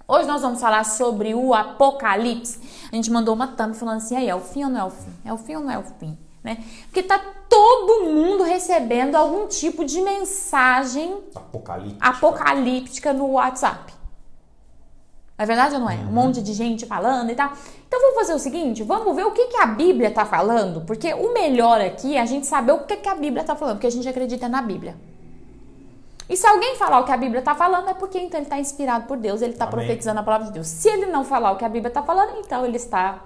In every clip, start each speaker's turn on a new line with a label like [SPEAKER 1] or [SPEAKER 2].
[SPEAKER 1] Hoje nós vamos falar sobre o Apocalipse. A gente mandou uma thumb falando assim, aí, é o fim ou não é o fim? É o fim ou não é o fim? Né? Porque tá todo mundo recebendo algum tipo de mensagem apocalíptica no WhatsApp. É verdade ou não é? Um monte de gente falando e tal. Então vamos fazer o seguinte, vamos ver o que a Bíblia tá falando, porque o melhor aqui é a gente saber o que a Bíblia tá falando, porque a gente acredita na Bíblia. E se alguém falar o que a Bíblia está falando, é porque então ele está inspirado por Deus, ele está profetizando a palavra de Deus. Se ele não falar o que a Bíblia está falando, então ele está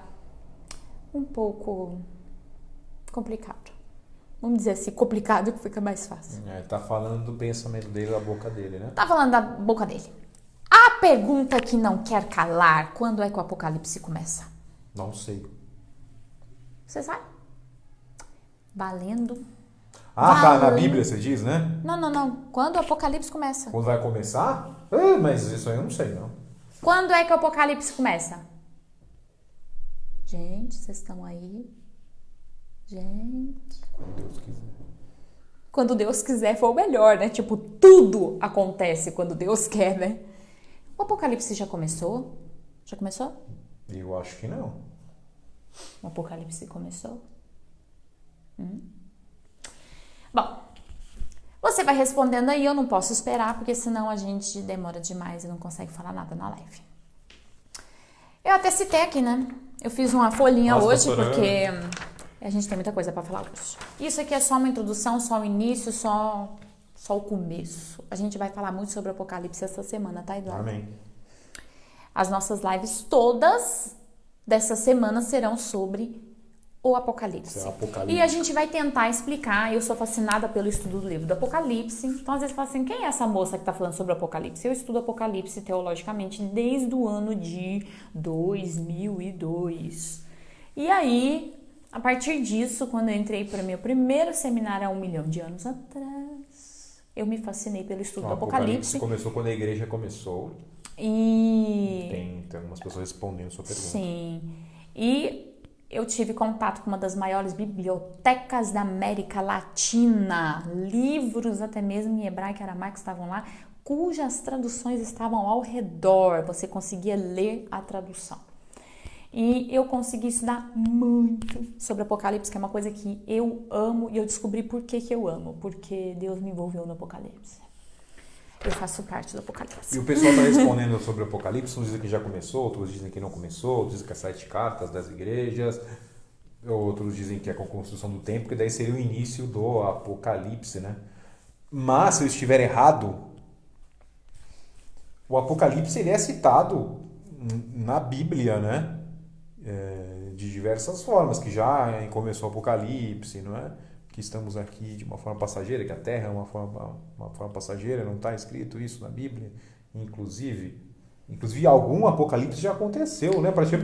[SPEAKER 1] um pouco complicado. Vamos dizer assim, complicado que fica mais fácil.
[SPEAKER 2] Está falando do pensamento dele, da boca dele, né?
[SPEAKER 1] Está falando da boca dele. A pergunta que não quer calar, quando é que o Apocalipse começa?
[SPEAKER 2] Não sei.
[SPEAKER 1] Você sabe? Valendo.
[SPEAKER 2] Tá na Bíblia, você diz, né?
[SPEAKER 1] Não. Quando o Apocalipse começa?
[SPEAKER 2] Quando vai começar? Mas isso aí eu não sei, não.
[SPEAKER 1] Quando é que o Apocalipse começa? Gente, vocês estão aí? Gente.
[SPEAKER 2] Quando Deus quiser.
[SPEAKER 1] Quando Deus quiser foi o melhor, né? Tipo, tudo acontece quando Deus quer, né? O Apocalipse já começou? Já começou?
[SPEAKER 2] Eu acho que não.
[SPEAKER 1] O Apocalipse começou? Bom, você vai respondendo aí, eu não posso esperar, porque senão a gente demora demais e não consegue falar nada na live. Eu até citei aqui, né? Eu fiz uma folhinha hoje, porque a gente tem muita coisa pra falar hoje. Isso aqui é só uma introdução, só o início, só o começo. A gente vai falar muito sobre o Apocalipse essa semana, tá, Eduardo?
[SPEAKER 2] Amém.
[SPEAKER 1] As nossas lives todas dessa semana serão sobre o Apocalipse. E a gente vai tentar explicar. Eu sou fascinada pelo estudo do livro do Apocalipse. Então, às vezes, fala assim, quem é essa moça que está falando sobre o Apocalipse? Eu estudo Apocalipse teologicamente desde o ano de 2002. E aí, a partir disso, quando eu entrei para o meu primeiro seminário há 1 milhão de anos atrás, eu me fascinei pelo estudo do Apocalipse.
[SPEAKER 2] Começou quando a igreja começou.
[SPEAKER 1] E...
[SPEAKER 2] Tem algumas pessoas respondendo a sua pergunta.
[SPEAKER 1] Sim. E eu tive contato com uma das maiores bibliotecas da América Latina. Livros, até mesmo em hebraico e aramaico, estavam lá, cujas traduções estavam ao redor. Você conseguia ler a tradução. E eu consegui estudar muito sobre Apocalipse, que é uma coisa que eu amo. E eu descobri por que eu amo. Porque Deus me envolveu no Apocalipse. Eu faço parte do Apocalipse.
[SPEAKER 2] E o pessoal está respondendo sobre o Apocalipse, uns dizem que já começou, outros dizem que não começou, outros dizem que é 7 cartas das igrejas, outros dizem que é com a construção do templo, que daí seria o início do Apocalipse, né? Mas, se eu estiver errado, o Apocalipse ele é citado na Bíblia, né? De diversas formas, que já começou o Apocalipse, não é? Que estamos aqui de uma forma passageira, que a Terra é uma forma passageira, não está escrito isso na Bíblia, inclusive algum Apocalipse já aconteceu, né? Porque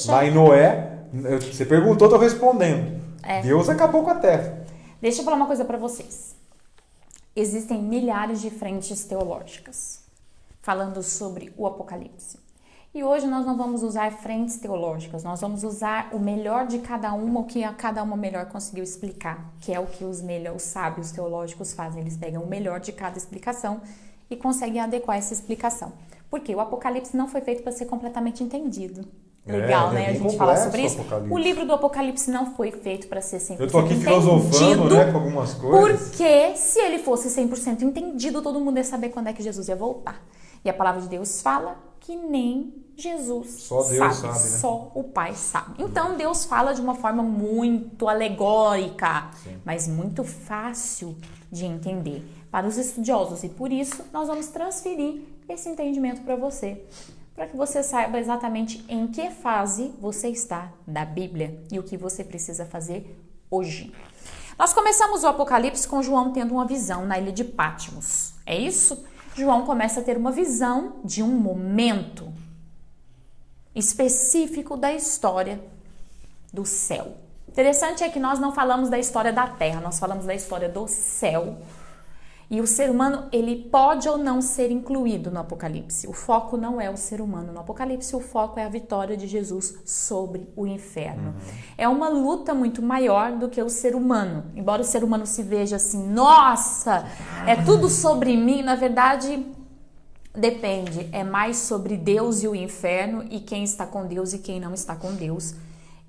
[SPEAKER 2] lá em Noé, você perguntou, estou respondendo. Deus acabou com a Terra.
[SPEAKER 1] Deixa eu falar uma coisa para vocês. Existem milhares de frentes teológicas falando sobre o Apocalipse. E hoje nós não vamos usar frentes teológicas, nós vamos usar o melhor de cada uma, o que a cada uma melhor conseguiu explicar, que é o que os sábios teológicos fazem. Eles pegam o melhor de cada explicação e conseguem adequar essa explicação. Porque o Apocalipse não foi feito para ser completamente entendido. Legal, né? A gente falar sobre isso. O livro do Apocalipse não foi feito para ser 100% entendido.
[SPEAKER 2] Eu tô aqui filosofando, né, com algumas coisas.
[SPEAKER 1] Porque se ele fosse 100% entendido, todo mundo ia saber quando é que Jesus ia voltar. E a palavra de Deus fala que nem Jesus
[SPEAKER 2] só Deus sabe, né?
[SPEAKER 1] Só o Pai sabe. Então Deus fala de uma forma muito alegórica, sim, mas muito fácil de entender para os estudiosos. E por isso nós vamos transferir esse entendimento para você, para que você saiba exatamente em que fase você está da Bíblia e o que você precisa fazer hoje. Nós começamos o Apocalipse com João tendo uma visão na ilha de Patmos. É isso? João começa a ter uma visão de um momento específico da história do céu. Interessante é que nós não falamos da história da terra, nós falamos da história do céu. E o ser humano, ele pode ou não ser incluído no Apocalipse. O foco não é o ser humano no Apocalipse, o foco é a vitória de Jesus sobre o inferno. É uma luta muito maior do que o ser humano. Embora o ser humano se veja assim, nossa, é tudo sobre mim, na verdade, Depende, é mais sobre Deus e o inferno e quem está com Deus e quem não está com Deus.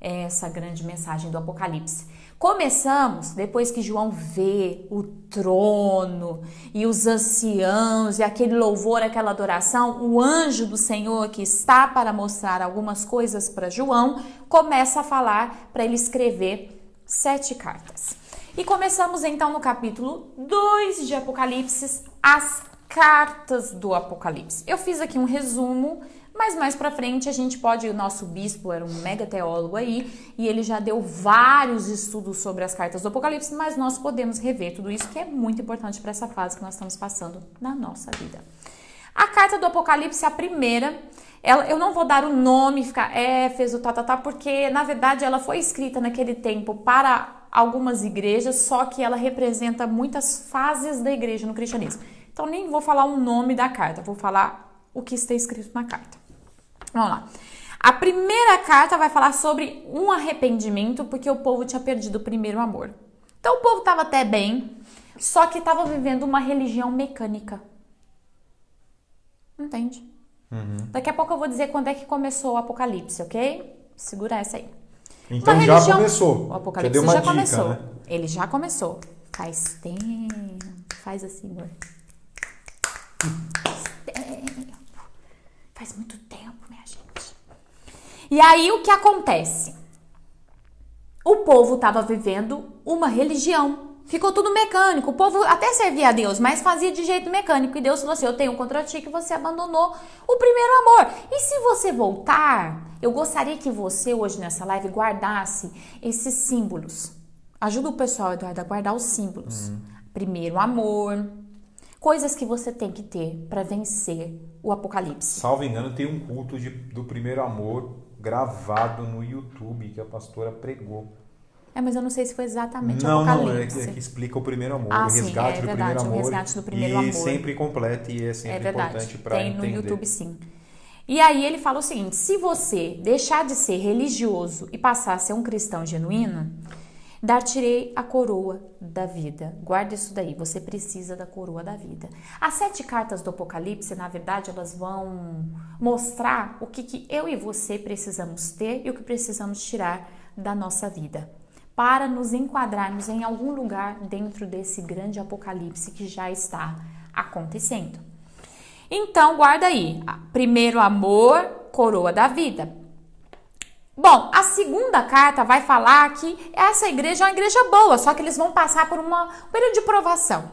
[SPEAKER 1] É essa grande mensagem do Apocalipse. Começamos depois que João vê o trono e os anciãos e aquele louvor, aquela adoração, o anjo do Senhor que está para mostrar algumas coisas para João, começa a falar para ele escrever 7 cartas. E começamos então no capítulo 2 de Apocalipse, as cartas do Apocalipse. Eu fiz aqui um resumo, mas mais pra frente a gente pode, o nosso bispo era um mega teólogo aí, e ele já deu vários estudos sobre as cartas do Apocalipse, mas nós podemos rever tudo isso, que é muito importante para essa fase que nós estamos passando na nossa vida. A carta do Apocalipse, a primeira, eu não vou dar o nome, ficar Éfeso, porque na verdade ela foi escrita naquele tempo para algumas igrejas, só que ela representa muitas fases da igreja no cristianismo. Então nem vou falar o nome da carta, vou falar o que está escrito na carta. Vamos lá. A primeira carta vai falar sobre um arrependimento, porque o povo tinha perdido o primeiro amor. Então o povo estava até bem, só que estava vivendo uma religião mecânica. Entende? Daqui a pouco eu vou dizer quando é que começou o Apocalipse, ok? Segura essa aí.
[SPEAKER 2] Então já começou.
[SPEAKER 1] O Apocalipse já começou. Né? Ele já começou. Faz tempo. Faz assim, amor. Faz muito tempo, minha gente. E aí o que acontece? O povo estava vivendo uma religião. Ficou tudo mecânico. O povo até servia a Deus, mas fazia de jeito mecânico. E Deus falou assim, eu tenho contra ti que você abandonou o primeiro amor. E se você voltar, eu gostaria que você hoje nessa live guardasse esses símbolos. Ajuda o pessoal, Eduardo, a guardar os símbolos. Primeiro amor. Coisas que você tem que ter para vencer o Apocalipse.
[SPEAKER 2] Salvo engano, tem um culto do primeiro amor gravado no YouTube que a pastora pregou.
[SPEAKER 1] Mas eu não sei se foi exatamente o Apocalipse.
[SPEAKER 2] Não, é que explica o primeiro amor, o
[SPEAKER 1] sim,
[SPEAKER 2] resgate do primeiro amor.
[SPEAKER 1] O resgate do primeiro amor.
[SPEAKER 2] E sempre completa e é sempre importante para entender.
[SPEAKER 1] Tem no YouTube, sim. E aí ele fala o seguinte, se você deixar de ser religioso e passar a ser um cristão genuíno, dar-te-ei a coroa da vida. Guarda isso daí, você precisa da coroa da vida. As 7 cartas do Apocalipse, na verdade, elas vão mostrar o que eu e você precisamos ter e o que precisamos tirar da nossa vida, para nos enquadrarmos em algum lugar dentro desse grande Apocalipse que já está acontecendo. Então, guarda aí. Primeiro amor, coroa da vida. Bom, a segunda carta vai falar que essa igreja é uma igreja boa, só que eles vão passar por um período de provação.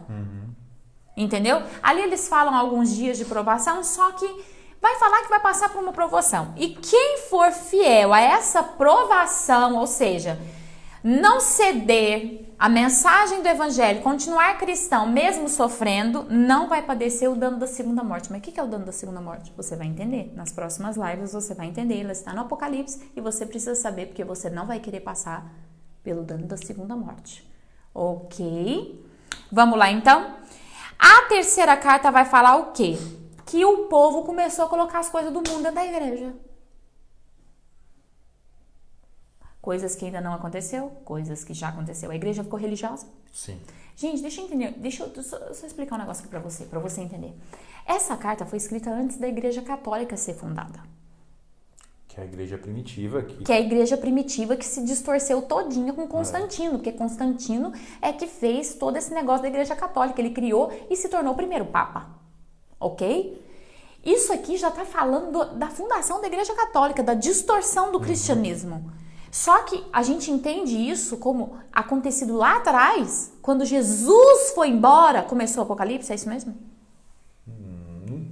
[SPEAKER 1] Entendeu? Ali eles falam alguns dias de provação, só que vai falar que vai passar por uma provação. E quem for fiel a essa provação, ou seja, não ceder a mensagem do evangelho, continuar cristão mesmo sofrendo, não vai padecer o dano da segunda morte. Mas o que é o dano da segunda morte? Você vai entender. Nas próximas lives você vai entender. Ela está no Apocalipse e você precisa saber porque você não vai querer passar pelo dano da segunda morte. Ok? Vamos lá então? A terceira carta vai falar o quê? Que o povo começou a colocar as coisas do mundo dentro da igreja. Coisas que ainda não aconteceu, coisas que já aconteceu. A igreja ficou religiosa?
[SPEAKER 2] Sim.
[SPEAKER 1] Gente, deixa eu entender, deixa eu só explicar um negócio aqui pra você entender. Essa carta foi escrita antes da igreja católica ser fundada.
[SPEAKER 2] Que é a igreja primitiva.
[SPEAKER 1] Que é a igreja primitiva que se distorceu todinha com Constantino, porque Constantino é que fez todo esse negócio da igreja católica. Ele criou e se tornou o primeiro papa. Ok? Isso aqui já tá falando da fundação da igreja católica, da distorção do cristianismo. Só que a gente entende isso como acontecido lá atrás, quando Jesus foi embora, começou o Apocalipse, é isso mesmo?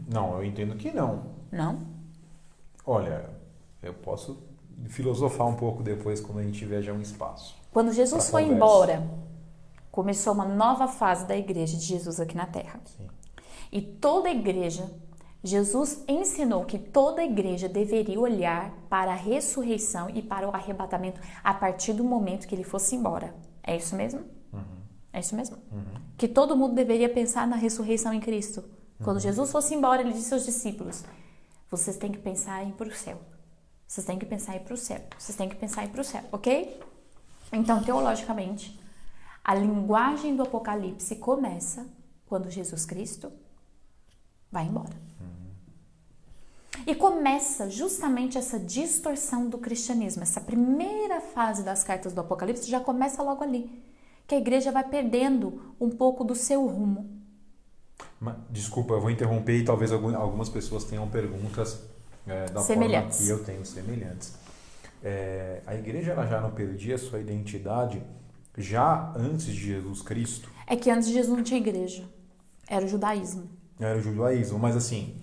[SPEAKER 2] Não, eu entendo que não.
[SPEAKER 1] Não?
[SPEAKER 2] Olha, eu posso filosofar um pouco depois quando a gente tiver já um espaço.
[SPEAKER 1] Quando Jesus foi embora, começou uma nova fase da igreja de Jesus aqui na Terra.
[SPEAKER 2] Sim.
[SPEAKER 1] E toda a igreja, Jesus ensinou que toda a igreja deveria olhar para a ressurreição e para o arrebatamento a partir do momento que ele fosse embora. É isso mesmo? É isso mesmo? Que todo mundo deveria pensar na ressurreição em Cristo. Quando Jesus fosse embora, ele disse aos discípulos, vocês têm que pensar em ir para o céu. Vocês têm que pensar em ir para o céu. Vocês têm que pensar em ir para o céu, ok? Então, teologicamente, a linguagem do Apocalipse começa quando Jesus Cristo vai embora. E começa justamente essa distorção do cristianismo. Essa primeira fase das cartas do Apocalipse já começa logo ali. Que a igreja vai perdendo um pouco do seu rumo.
[SPEAKER 2] Desculpa, eu vou interromper e talvez algumas pessoas tenham perguntas da
[SPEAKER 1] semelhantes.
[SPEAKER 2] forma que eu tenho semelhantes. A igreja ela já não perdia sua identidade já antes de Jesus Cristo?
[SPEAKER 1] É que antes de Jesus não tinha igreja. Era o judaísmo.
[SPEAKER 2] Era o judaísmo, mas assim,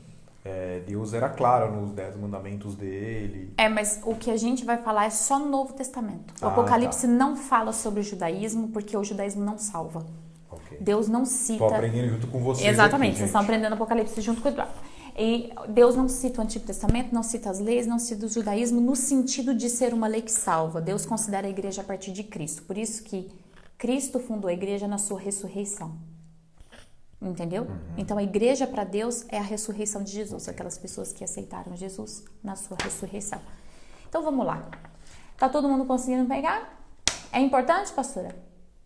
[SPEAKER 2] Deus era claro nos 10 mandamentos dele.
[SPEAKER 1] Mas o que a gente vai falar é só no Novo Testamento. O Apocalipse não fala sobre o judaísmo, porque o judaísmo não salva.
[SPEAKER 2] Okay.
[SPEAKER 1] Deus não cita...
[SPEAKER 2] Estou aprendendo junto com vocês.
[SPEAKER 1] Exatamente,
[SPEAKER 2] aqui,
[SPEAKER 1] vocês estão aprendendo Apocalipse junto com o Eduardo. E Deus não cita o Antigo Testamento, não cita as leis, não cita o judaísmo no sentido de ser uma lei que salva. Deus considera a igreja a partir de Cristo. Por isso que Cristo fundou a igreja na sua ressurreição. Entendeu? Então a igreja para Deus é a ressurreição de Jesus, aquelas pessoas que aceitaram Jesus na sua ressurreição. Então vamos lá. Tá todo mundo conseguindo pegar? É importante, pastora?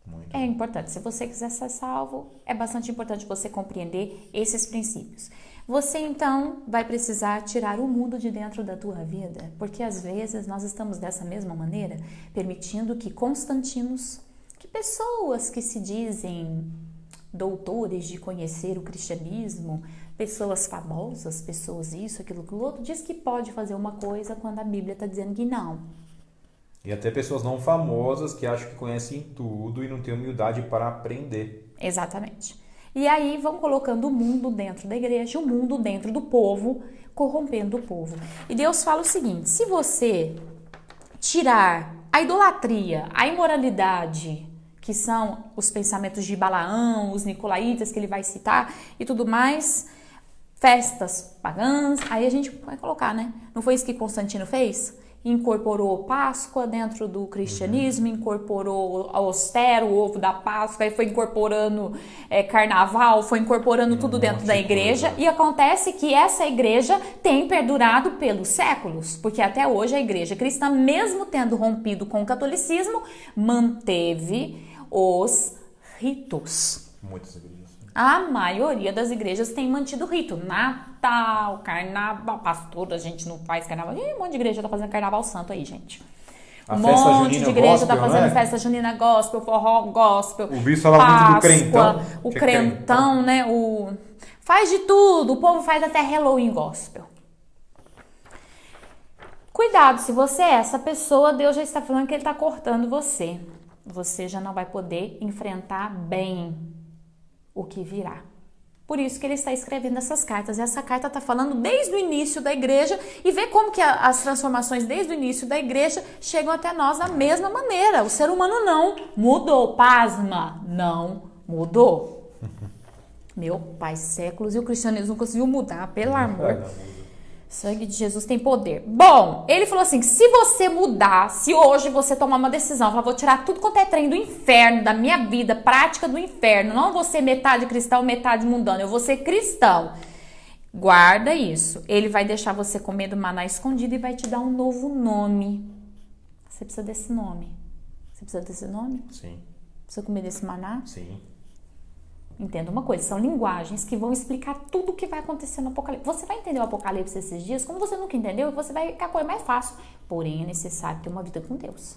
[SPEAKER 2] Muito.
[SPEAKER 1] É importante. Se você quiser ser salvo, é bastante importante você compreender esses princípios. Você então vai precisar tirar o mundo de dentro da tua vida, porque às vezes nós estamos dessa mesma maneira, permitindo que constantinos, que pessoas que se dizem doutores de conhecer o cristianismo, pessoas famosas, pessoas isso, aquilo, aquilo outro, diz que pode fazer uma coisa quando a Bíblia está dizendo que não.
[SPEAKER 2] E até pessoas não famosas que acham que conhecem tudo e não têm humildade para aprender.
[SPEAKER 1] Exatamente. E aí vão colocando o mundo dentro da igreja, o mundo dentro do povo, corrompendo o povo. E Deus fala o seguinte: se você tirar a idolatria, a imoralidade, que são os pensamentos de Balaão, os nicolaítas que ele vai citar e tudo mais, festas pagãs, aí a gente vai colocar, né? Não foi isso que Constantino fez? Incorporou Páscoa dentro do cristianismo, incorporou a Ostero, o ovo da Páscoa, aí foi incorporando carnaval, foi incorporando tudo dentro da igreja. E acontece que essa igreja tem perdurado pelos séculos, porque até hoje a igreja cristã, mesmo tendo rompido com o catolicismo, manteve os ritos.
[SPEAKER 2] Muitas igrejas.
[SPEAKER 1] A maioria das igrejas tem mantido o rito. Natal, carnaval, pastor, a gente não faz carnaval. Um monte de igreja tá fazendo carnaval santo aí, gente.
[SPEAKER 2] A
[SPEAKER 1] Um
[SPEAKER 2] festa
[SPEAKER 1] monte
[SPEAKER 2] junina
[SPEAKER 1] de igreja tá
[SPEAKER 2] gospel,
[SPEAKER 1] fazendo
[SPEAKER 2] né?
[SPEAKER 1] festa junina gospel, forró gospel.
[SPEAKER 2] O bispo fala muito do crentão.
[SPEAKER 1] O
[SPEAKER 2] que é
[SPEAKER 1] crentão, né? Faz de tudo. O povo faz até Halloween gospel. Cuidado, se você é essa pessoa, Deus já está falando que Ele está cortando você. Você já não vai poder enfrentar bem o que virá. Por isso que ele está escrevendo essas cartas. Essa carta está falando desde o início da igreja e vê como que as transformações desde o início da igreja chegam até nós da mesma maneira. O ser humano não mudou. Pasma, não mudou. Meu pai, séculos e o cristianismo não conseguiu mudar, pelo amor. Sangue de Jesus tem poder. Bom, ele falou assim, que se você mudar, se hoje você tomar uma decisão, falar, vou tirar tudo quanto é trem do inferno, da minha vida, prática do inferno, não vou ser metade cristão, metade mundano, eu vou ser cristão. Guarda isso. Ele vai deixar você comer do maná escondido e vai te dar um novo nome. Você precisa desse nome. Você precisa desse nome?
[SPEAKER 2] Sim.
[SPEAKER 1] Precisa comer desse maná?
[SPEAKER 2] Sim.
[SPEAKER 1] Entenda uma coisa, são linguagens que vão explicar tudo o que vai acontecer no Apocalipse. Você vai entender o Apocalipse esses dias, como você nunca entendeu, você vai ficar a coisa mais fácil. Porém, é necessário ter uma vida com Deus.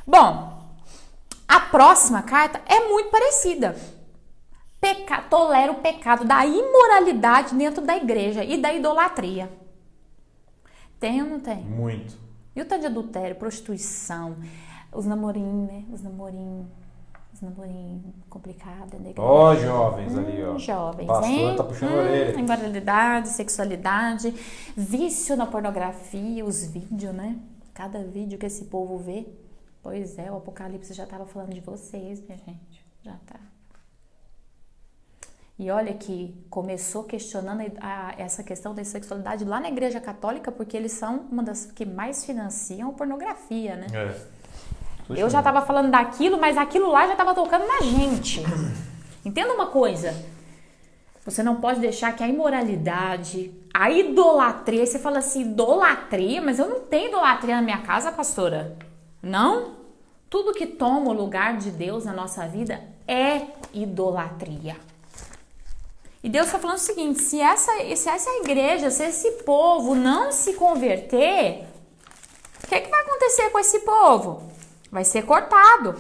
[SPEAKER 1] Bom, a próxima carta é muito parecida. Tolera o pecado da imoralidade dentro da igreja e da idolatria. Tem ou não tem?
[SPEAKER 2] Muito.
[SPEAKER 1] E o tanto de adultério, prostituição, os namorinhos, né? Os namorinhos complicado, né?
[SPEAKER 2] Ó, jovens ali, ó.
[SPEAKER 1] Jovens,
[SPEAKER 2] Pastor
[SPEAKER 1] hein?
[SPEAKER 2] tá puxando a orelha.
[SPEAKER 1] Imoralidade, sexualidade, vício na pornografia, os vídeos, né? Cada vídeo que esse povo vê. Pois é, o Apocalipse já tava falando de vocês, minha gente. Já tá. E olha que começou questionando essa questão da sexualidade lá na Igreja Católica, porque eles são uma das que mais financiam pornografia, né? Eu já estava falando daquilo, mas aquilo lá já estava tocando na gente. Entenda uma coisa. Você não pode deixar que a imoralidade, a idolatria... Aí você fala assim, idolatria? Mas eu não tenho idolatria na minha casa, pastora. Não? Tudo que toma o lugar de Deus na nossa vida é idolatria. E Deus está falando o seguinte, se essa igreja, se esse povo não se converter, o que vai acontecer com esse povo? Vai ser cortado.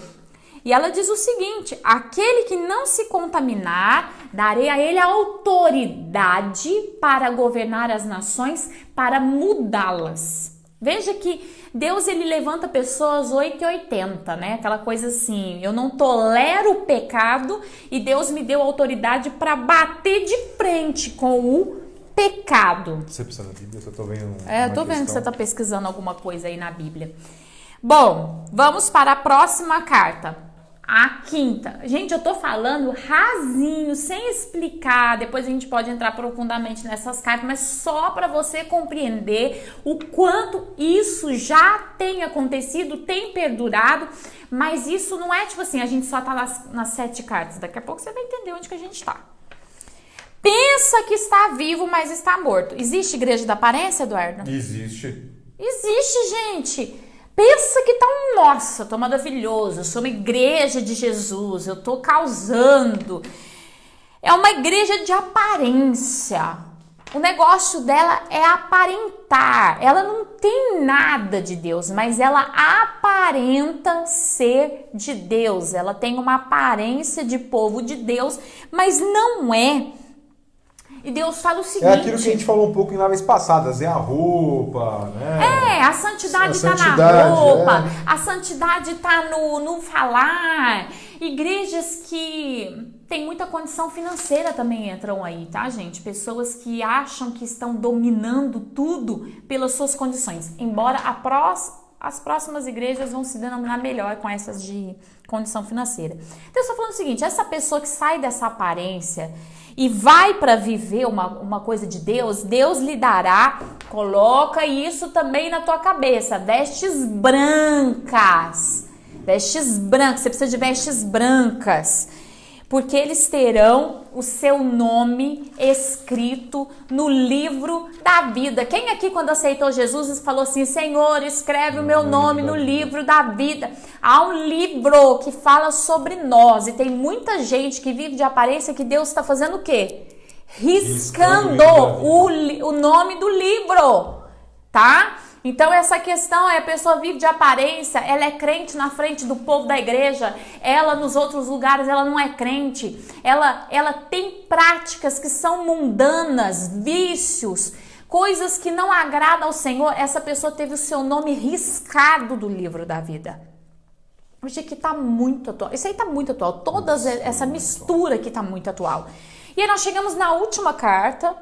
[SPEAKER 1] E ela diz o seguinte, aquele que não se contaminar, darei a ele a autoridade para governar as nações, para mudá-las. Veja que Deus, ele levanta pessoas 880, né? Aquela coisa assim, eu não tolero o pecado e Deus me deu autoridade para bater de frente com o pecado.
[SPEAKER 2] Você precisa da Bíblia? Eu tô vendo
[SPEAKER 1] eu tô vendo que você tá pesquisando alguma coisa aí na Bíblia. Bom, vamos para a próxima carta. A quinta. Gente, eu tô falando rasinho, sem explicar. Depois a gente pode entrar profundamente nessas cartas, mas só para você compreender o quanto isso já tem acontecido, tem perdurado. Mas isso não é tipo assim, a gente só tá nas 7 cartas. Daqui a pouco você vai entender onde que a gente tá. Pensa que está vivo, mas está morto. Existe igreja da aparência, Eduardo?
[SPEAKER 2] Existe.
[SPEAKER 1] Existe, gente. Pensa que tá nossa, tô maravilhoso, eu sou uma igreja de Jesus, eu tô causando. É uma igreja de aparência. O negócio dela é aparentar. Ela não tem nada de Deus, mas ela aparenta ser de Deus. Ela tem uma aparência de povo de Deus, mas não é. E Deus fala o seguinte...
[SPEAKER 2] É aquilo que a gente falou um pouco na vez passada, a roupa, né?
[SPEAKER 1] A santidade tá na roupa, a santidade tá no falar. Igrejas que tem muita condição financeira também entram aí, tá, gente? Pessoas que acham que estão dominando tudo pelas suas condições. Embora as próximas igrejas vão se denominar melhor com essas de condição financeira. Então, eu estou falando o seguinte, essa pessoa que sai dessa aparência... e vai para viver uma coisa de Deus, Deus lhe dará, coloca isso também na tua cabeça, vestes brancas, você precisa de vestes brancas, porque eles terão o seu nome escrito no livro da vida. Quem aqui quando aceitou Jesus falou assim, Senhor, escreve o meu nome no livro da vida? Há um livro que fala sobre nós e tem muita gente que vive de aparência que Deus está fazendo o quê? Riscando o nome do livro, tá? Então essa questão é a pessoa vive de aparência, ela é crente na frente do povo da igreja, ela nos outros lugares ela não é crente, ela tem práticas que são mundanas, vícios, coisas que não agradam ao Senhor, essa pessoa teve o seu nome riscado do livro da vida. Hoje aqui tá muito atual, isso aí tá muito atual, toda essa mistura aqui tá muito atual. E aí nós chegamos na última carta,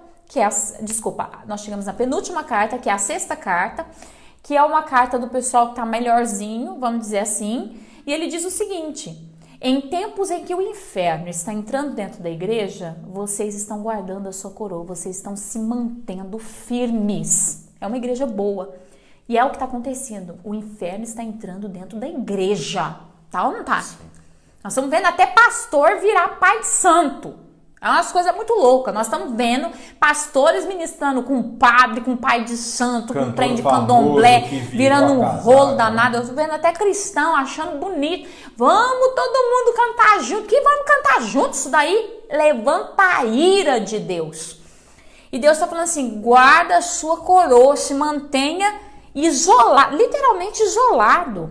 [SPEAKER 1] nós chegamos na penúltima carta, que é a 6ª carta, que é uma carta do pessoal que tá melhorzinho, vamos dizer assim, e ele diz o seguinte, em tempos em que o inferno está entrando dentro da igreja, vocês estão guardando a sua coroa, vocês estão se mantendo firmes. É uma igreja boa. E é o que está acontecendo, o inferno está entrando dentro da igreja, tá ou não tá? Sim. Nós estamos vendo até pastor virar pai de santo. É umas coisas muito loucas. Nós estamos vendo pastores ministrando com padre, com pai de santo, com trem de candomblé, virando um rolo danado. Eu estou vendo até cristão achando bonito. Vamos todo mundo cantar junto. Que vamos cantar junto? Isso daí levanta a ira de Deus. E Deus está falando assim, guarda a sua coroa, se mantenha isolado, literalmente isolado.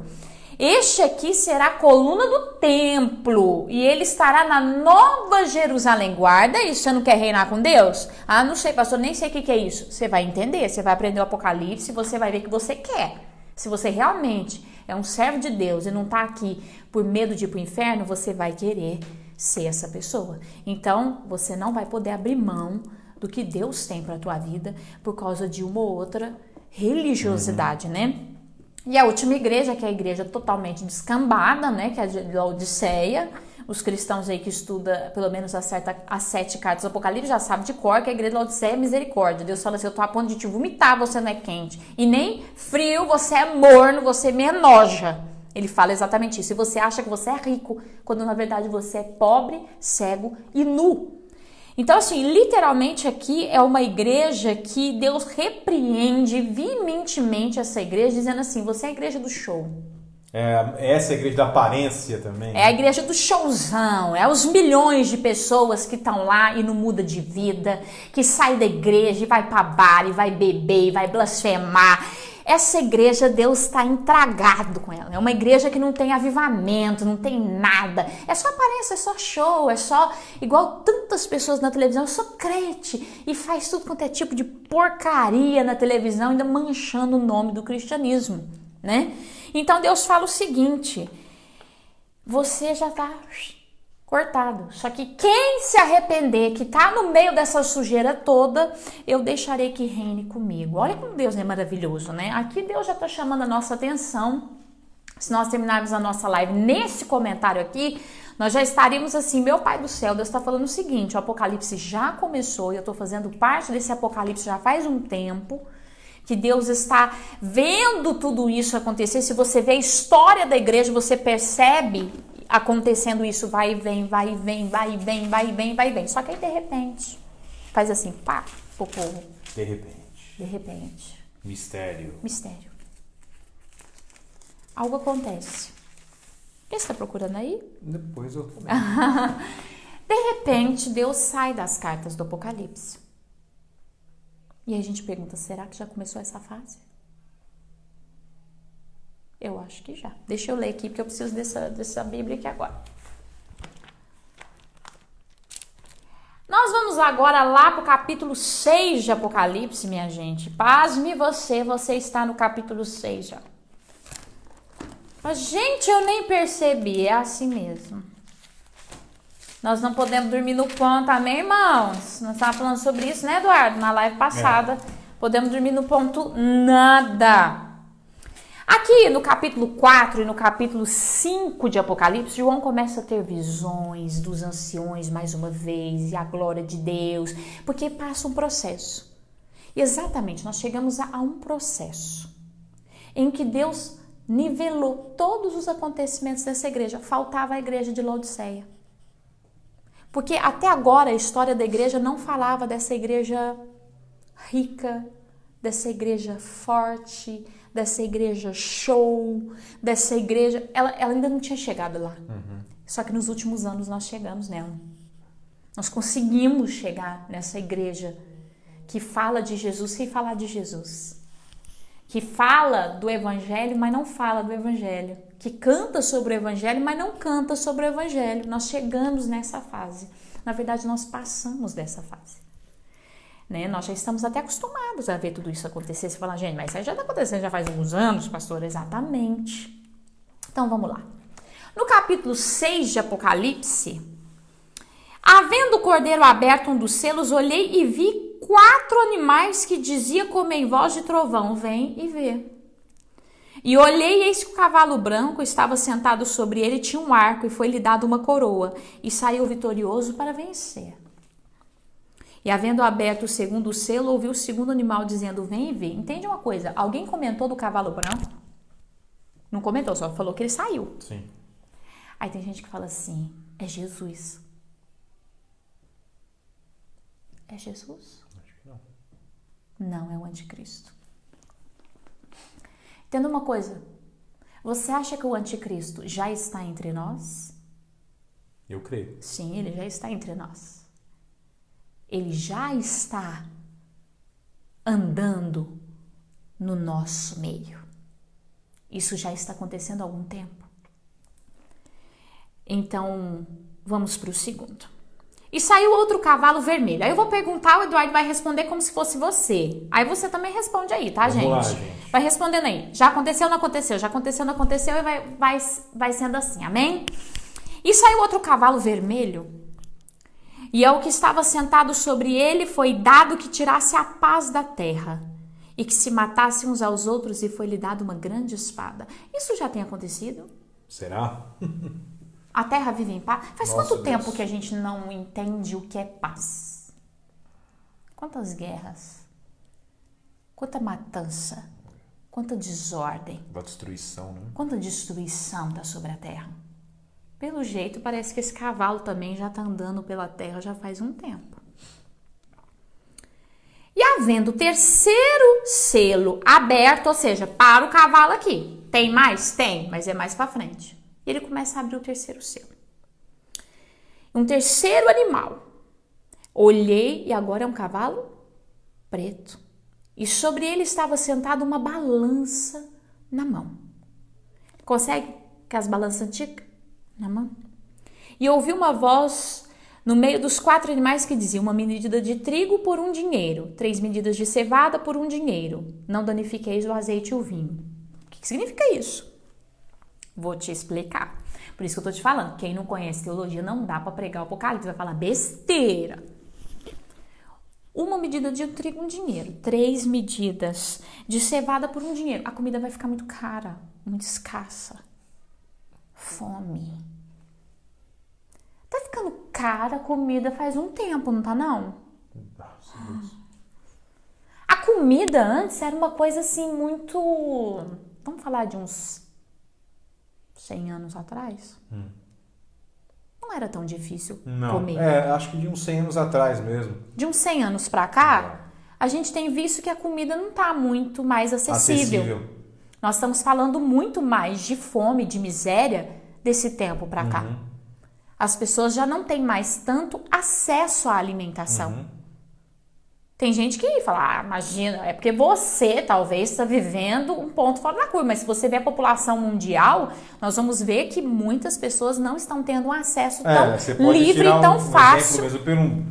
[SPEAKER 1] Este aqui será a coluna do templo e ele estará na Nova Jerusalém. Guarda isso, você não quer reinar com Deus? Ah, não sei, pastor, nem sei o que é isso. Você vai entender, você vai aprender o Apocalipse, você vai ver que você quer. Se você realmente é um servo de Deus e não está aqui por medo de ir para o inferno, você vai querer ser essa pessoa. Então, você não vai poder abrir mão do que Deus tem para a tua vida por causa de uma ou outra religiosidade, né? E a última igreja, que é a igreja totalmente descambada, né? Que é a de Laodiceia. Os cristãos aí que estudam pelo menos as 7 cartas do Apocalipse já sabem de cor que a igreja de Laodiceia é misericórdia. Deus fala assim, eu tô a ponto de te vomitar, você não é quente. E nem frio, você é morno, você me enoja. Ele fala exatamente isso. E você acha que você é rico, quando na verdade você é pobre, cego e nu. Então, assim, literalmente aqui é uma igreja que Deus repreende veementemente essa igreja, dizendo assim, você é a igreja do show.
[SPEAKER 2] Essa é a igreja da aparência também.
[SPEAKER 1] É a igreja do showzão, é os milhões de pessoas que estão lá e não muda de vida, que sai da igreja e vai para bar, e vai beber, e vai blasfemar. Essa igreja, Deus está intragado com ela. É uma igreja que não tem avivamento, não tem nada. É só aparência, é só show, é só... Igual tantas pessoas na televisão, eu sou crente e faz tudo quanto é tipo de porcaria na televisão, ainda manchando o nome do cristianismo, né? Então Deus fala o seguinte: você já está cortado. Só que quem se arrepender, que está no meio dessa sujeira toda, eu deixarei que reine comigo. Olha como Deus é maravilhoso, né? Aqui Deus já está chamando a nossa atenção. Se nós terminarmos a nossa live nesse comentário aqui, nós já estaríamos assim: meu Pai do céu, Deus está falando o seguinte: o Apocalipse já começou e eu estou fazendo parte desse Apocalipse já faz um tempo. Que Deus está vendo tudo isso acontecer. Se você vê a história da igreja, você percebe acontecendo isso, vai e vem, vai e vem, vai e vem, vai e vem, vai e vem. Só que aí de repente, faz assim, pá, pro povo.
[SPEAKER 2] De repente.
[SPEAKER 1] De repente.
[SPEAKER 2] Mistério.
[SPEAKER 1] Algo acontece. O que você está procurando aí?
[SPEAKER 2] Depois eu também.
[SPEAKER 1] De repente, Deus sai das cartas do Apocalipse. E aí a gente pergunta, será que já começou essa fase? Eu acho que já. Deixa eu ler aqui, porque eu preciso dessa Bíblia aqui agora. Nós vamos agora lá para o capítulo 6 de Apocalipse, minha gente. Pasme você está no capítulo 6 já. Mas, gente, eu nem percebi, é assim mesmo. Nós não podemos dormir no ponto, amém, irmãos? Nós estávamos falando sobre isso, né, Eduardo? Na live passada. Podemos dormir no ponto nada. Aqui no capítulo 4 e no capítulo 5 de Apocalipse, João começa a ter visões dos anciões mais uma vez e a glória de Deus, porque passa um processo. E exatamente, nós chegamos a um processo em que Deus nivelou todos os acontecimentos dessa igreja. Faltava a igreja de Laodiceia. Porque até agora a história da igreja não falava dessa igreja rica, dessa igreja forte, dessa igreja show, dessa igreja... Ela ainda não tinha chegado lá. Só que nos últimos anos nós chegamos nela. Nós conseguimos chegar nessa igreja que fala de Jesus sem falar de Jesus. Que fala do evangelho, mas não fala do evangelho. Que canta sobre o evangelho, mas não canta sobre o evangelho. Nós chegamos nessa fase. Na verdade, nós passamos dessa fase. Né? Nós já estamos até acostumados a ver tudo isso acontecer. Você fala, gente, mas isso aí já está acontecendo já faz alguns anos, pastor. Exatamente. Então, vamos lá. No capítulo 6 de Apocalipse, havendo o cordeiro aberto um dos selos, olhei e vi 4 animais que dizia como em voz de trovão, vem e vê. E olhei, e eis que o cavalo branco estava sentado sobre ele, tinha um arco, e foi-lhe dado uma coroa, e saiu vitorioso para vencer. E havendo aberto o segundo selo, ouviu o segundo animal dizendo, vem e vê. Entende uma coisa? Alguém comentou do cavalo branco? Não comentou, só falou que ele saiu.
[SPEAKER 2] Sim.
[SPEAKER 1] Aí tem gente que fala assim, é Jesus. É Jesus?
[SPEAKER 2] Acho que não.
[SPEAKER 1] Não, é o anticristo. Entenda uma coisa, você acha que o anticristo já está entre nós?
[SPEAKER 2] Eu creio.
[SPEAKER 1] Sim, ele já está entre nós. Ele já está andando no nosso meio. Isso já está acontecendo há algum tempo. Então, vamos para o segundo. E saiu outro cavalo vermelho. Aí eu vou perguntar, o Eduardo vai responder como se fosse você. Aí você também responde aí, tá, gente?
[SPEAKER 2] Vamos lá, gente.
[SPEAKER 1] Vai respondendo aí. Já aconteceu, não aconteceu? Já aconteceu, não aconteceu? E vai sendo assim, amém? E saiu outro cavalo vermelho. E ao que estava sentado sobre ele foi dado que tirasse a paz da terra. E que se matassem uns aos outros e foi-lhe dado uma grande espada. Isso já tem acontecido?
[SPEAKER 2] Será?
[SPEAKER 1] A terra vive em paz? Faz
[SPEAKER 2] Nossa,
[SPEAKER 1] quanto tempo
[SPEAKER 2] Deus.
[SPEAKER 1] que a gente não entende o que é paz? Quantas guerras? Quanta matança? Quanta desordem?
[SPEAKER 2] Da destruição, né?
[SPEAKER 1] Quanta destruição está sobre a terra? Pelo jeito, parece que esse cavalo também já está andando pela terra já faz um tempo. E havendo o terceiro selo aberto, ou seja, para o cavalo aqui. Tem mais? Tem, mas é mais para frente. E ele começa a abrir o terceiro selo. Um terceiro animal. Olhei e agora é um cavalo preto. E sobre ele estava sentada uma balança na mão. Consegue? Que as balanças antigas? Na mão. E ouvi uma voz no meio dos 4 animais que dizia: uma medida de trigo por 1 dinheiro, 3 medidas de cevada por 1 dinheiro. Não danifiqueis o azeite e o vinho. O que significa isso? Vou te explicar. Por isso que eu tô te falando. Quem não conhece teologia não dá para pregar o Apocalipse. Vai falar besteira. Uma medida de trigo, 1 dinheiro. 3 medidas de cevada por 1 dinheiro. A comida vai ficar muito cara, muito escassa. Fome. Tá ficando cara a comida faz um tempo, não tá não? A comida antes era uma coisa assim muito... Vamos falar de uns 100 anos atrás? Não era tão difícil comer.
[SPEAKER 2] Acho que de uns 100 anos atrás mesmo.
[SPEAKER 1] De uns 100 anos pra cá, a gente tem visto que a comida não tá muito mais acessível. Nós estamos falando muito mais de fome, de miséria desse tempo pra cá. As pessoas já não têm mais tanto acesso à alimentação. Tem gente que fala, imagina, é porque você talvez está vivendo um ponto fora da curva, mas se você ver a população mundial, nós vamos ver que muitas pessoas não estão tendo um acesso tão livre e tão fácil.
[SPEAKER 2] Exemplo,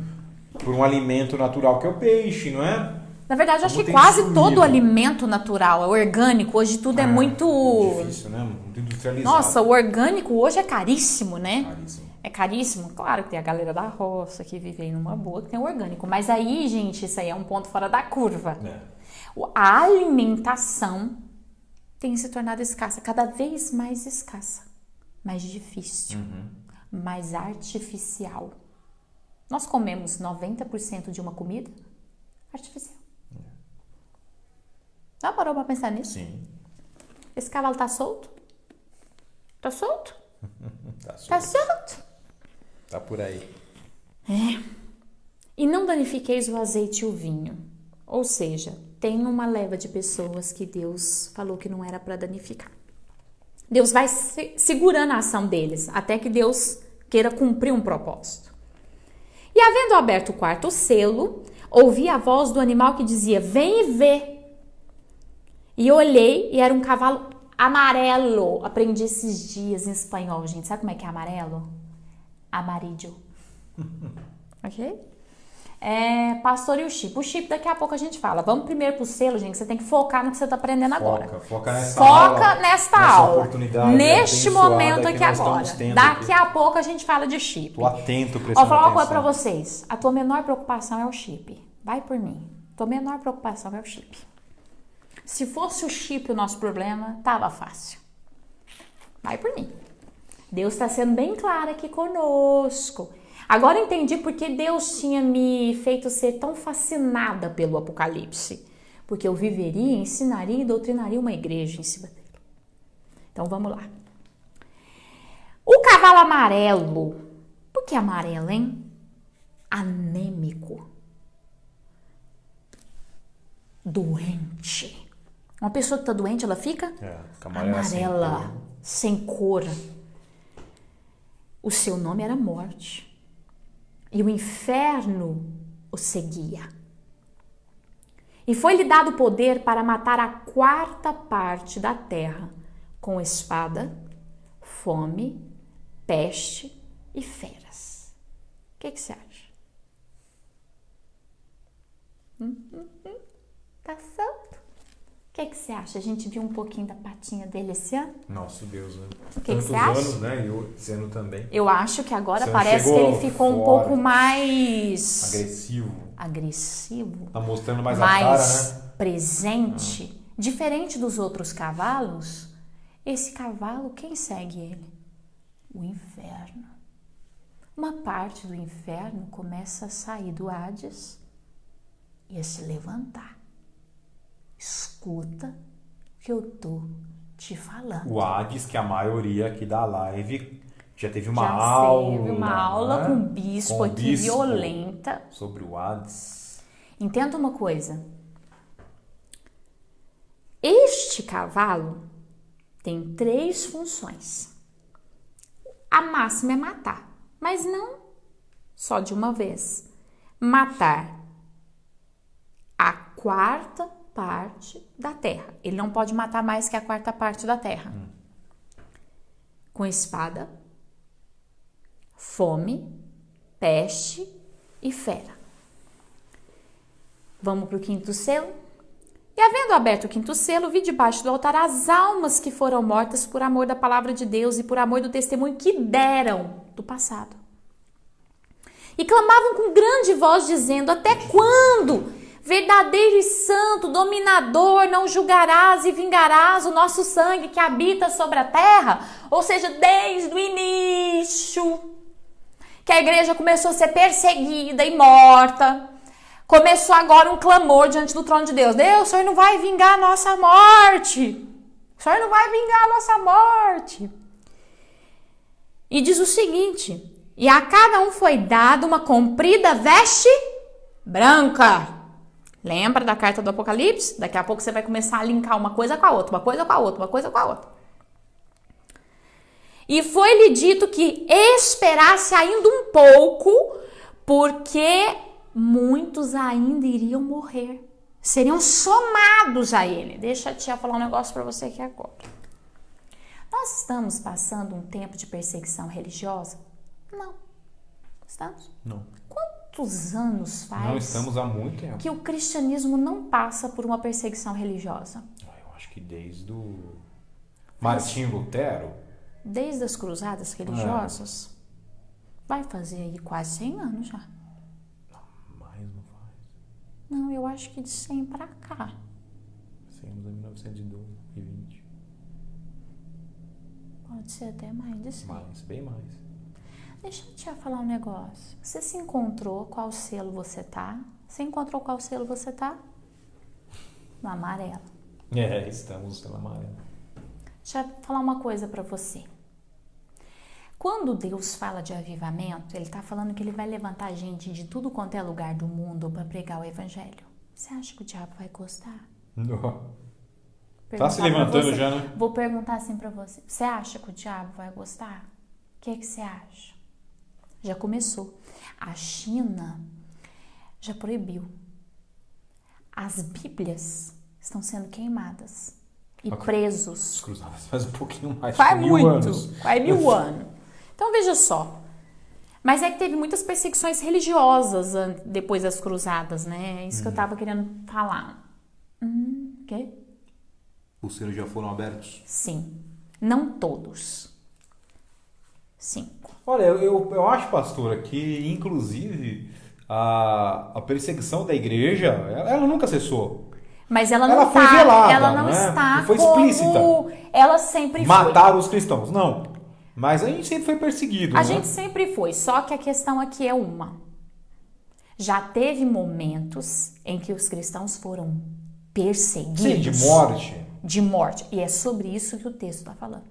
[SPEAKER 2] por um alimento natural que é o peixe, não é?
[SPEAKER 1] Na verdade, eu acho que quase todo alimento natural é orgânico. Hoje tudo é muito...
[SPEAKER 2] difícil, né? Muito industrializado.
[SPEAKER 1] Nossa, o orgânico hoje é caríssimo, né?
[SPEAKER 2] Caríssimo.
[SPEAKER 1] É caríssimo? Claro que tem a galera da roça que vive aí numa boa, que tem o orgânico. Mas aí, gente, isso aí é um ponto fora da curva. A alimentação tem se tornado escassa, cada vez mais escassa. Mais difícil. Mais artificial. Nós comemos 90% de uma comida artificial. Já parou pra pensar nisso?
[SPEAKER 2] Sim.
[SPEAKER 1] Esse cavalo tá solto? Tá solto?
[SPEAKER 2] Tá solto.
[SPEAKER 1] Tá solto?
[SPEAKER 2] Tá por aí.
[SPEAKER 1] E não danifiqueis o azeite e o vinho. Ou seja, tem uma leva de pessoas que Deus falou que não era para danificar. Deus vai segurando a ação deles até que Deus queira cumprir um propósito. E havendo aberto o 4º selo, ouvi a voz do animal que dizia: vem e vê. E olhei e era um cavalo amarelo. Aprendi esses dias em espanhol, gente. Sabe como é que é amarelo? Amarillo. Ok? Pastor e o chip. O chip daqui a pouco a gente fala. Vamos primeiro pro selo, gente. Você tem que focar no que você tá aprendendo agora.
[SPEAKER 2] Foca nessa
[SPEAKER 1] aula.
[SPEAKER 2] Oportunidade
[SPEAKER 1] neste momento aqui agora. Daqui a pouco a gente fala de chip.
[SPEAKER 2] Tô atento, prestando
[SPEAKER 1] Vou falar uma coisa
[SPEAKER 2] atenção.
[SPEAKER 1] pra vocês. A tua menor preocupação é o chip. Vai por mim. Tua menor preocupação é o chip. Se fosse o chip o nosso problema, tava fácil. Vai por mim. Deus está sendo bem claro aqui conosco. Agora eu entendi porque Deus tinha me feito ser tão fascinada pelo Apocalipse. Porque eu viveria, ensinaria e doutrinaria uma igreja em cima dele. Então vamos lá. O cavalo amarelo. Por que amarelo, hein? Anêmico. Doente. Uma pessoa que está doente, ela fica amarela, sem cor. O seu nome era morte. E o inferno o seguia. E foi-lhe dado poder para matar a 4ª parte da terra, com espada, fome, peste e feras. O que você acha? Tá solto? O que você acha? A gente viu um pouquinho da patinha dele esse ano?
[SPEAKER 2] Nosso Deus, né?
[SPEAKER 1] O que você acha?
[SPEAKER 2] Anos, né? E esse ano também.
[SPEAKER 1] Eu acho que agora
[SPEAKER 2] Esse
[SPEAKER 1] parece que ele ficou um pouco mais...
[SPEAKER 2] Agressivo. Tá mostrando mais a cara, né?
[SPEAKER 1] Presente. Diferente dos outros cavalos, esse cavalo, quem segue ele? O inferno. Uma parte do inferno começa a sair do Hades e a se levantar. Escuta o que eu tô te falando.
[SPEAKER 2] O Hades, que a maioria aqui da live já teve uma aula.
[SPEAKER 1] Teve uma aula com um bispo aqui violenta.
[SPEAKER 2] Sobre o Hades.
[SPEAKER 1] Entenda uma coisa. Este cavalo tem 3 funções. A máxima é matar, mas não só de uma vez. Matar a 4ª parte da terra. Ele não pode matar mais que a 4ª parte da terra. Com espada, fome, peste e fera. Vamos para o 5º selo? E havendo aberto o 5º selo, vi debaixo do altar as almas que foram mortas por amor da palavra de Deus e por amor do testemunho que deram do passado. E clamavam com grande voz, dizendo: até quando, verdadeiro e santo, dominador, não julgarás e vingarás o nosso sangue que habita sobre a terra? Ou seja, desde o início que a igreja começou a ser perseguida e morta, começou agora um clamor diante do trono de Deus. Deus, o Senhor não vai vingar a nossa morte. O Senhor não vai vingar a nossa morte. E diz o seguinte: e a cada um foi dada uma comprida veste branca. Lembra da carta do Apocalipse? Daqui a pouco você vai começar a linkar uma coisa com a outra, uma coisa com a outra, uma coisa com a outra. E foi-lhe dito que esperasse ainda um pouco, porque muitos ainda iriam morrer. Seriam somados a ele. Deixa a tia falar um negócio para você aqui agora. Nós estamos passando um tempo de perseguição religiosa? Não. Estamos?
[SPEAKER 2] Não.
[SPEAKER 1] Quantos anos faz
[SPEAKER 2] Não estamos há muito tempo.
[SPEAKER 1] que o cristianismo não passa por uma perseguição religiosa?
[SPEAKER 2] Eu acho que desde o Martinho Lutero.
[SPEAKER 1] Desde as cruzadas religiosas? Vai fazer aí quase 100 anos já.
[SPEAKER 2] Mais não faz.
[SPEAKER 1] Não, eu acho que de 100 pra cá.
[SPEAKER 2] Saímos em 1920.
[SPEAKER 1] Pode ser até mais de 100.
[SPEAKER 2] Mais, bem mais.
[SPEAKER 1] Deixa eu te falar um negócio. Você se encontrou qual selo você tá? Você encontrou qual selo você tá? No amarelo.
[SPEAKER 2] Estamos pela amarela.
[SPEAKER 1] Deixa eu falar uma coisa pra você. Quando Deus fala de avivamento, Ele tá falando que Ele vai levantar gente de tudo quanto é lugar do mundo para pregar o evangelho. Você acha que o diabo vai gostar?
[SPEAKER 2] Não. Tá se levantando já, né?
[SPEAKER 1] Vou perguntar assim pra você. Você acha que o diabo vai gostar? O que você acha? Já começou. A China já proibiu. As Bíblias estão sendo queimadas. E presos.
[SPEAKER 2] Os cruzados faz um pouquinho mais.
[SPEAKER 1] Faz
[SPEAKER 2] de 1000
[SPEAKER 1] muito.
[SPEAKER 2] anos.
[SPEAKER 1] Faz 1000 anos. Então veja só. Mas é que teve muitas perseguições religiosas depois das cruzadas, né? É isso que eu tava querendo falar. O quê?
[SPEAKER 2] Os selos já foram abertos?
[SPEAKER 1] Sim. Não todos. 5.
[SPEAKER 2] Olha, eu acho, pastora, que inclusive a perseguição da igreja, ela nunca cessou.
[SPEAKER 1] Mas ela
[SPEAKER 2] Ela
[SPEAKER 1] não
[SPEAKER 2] foi
[SPEAKER 1] tá,
[SPEAKER 2] velada,
[SPEAKER 1] ela não
[SPEAKER 2] né?
[SPEAKER 1] está
[SPEAKER 2] Não foi
[SPEAKER 1] como
[SPEAKER 2] explícita.
[SPEAKER 1] ela sempre
[SPEAKER 2] Mataram os cristãos, não. Mas a gente sempre foi perseguido,
[SPEAKER 1] foi. A
[SPEAKER 2] né?
[SPEAKER 1] gente sempre foi, só que a questão aqui é uma. Já teve momentos em que os cristãos foram perseguidos.
[SPEAKER 2] Sim, de morte.
[SPEAKER 1] De morte. E é sobre isso que o texto está falando.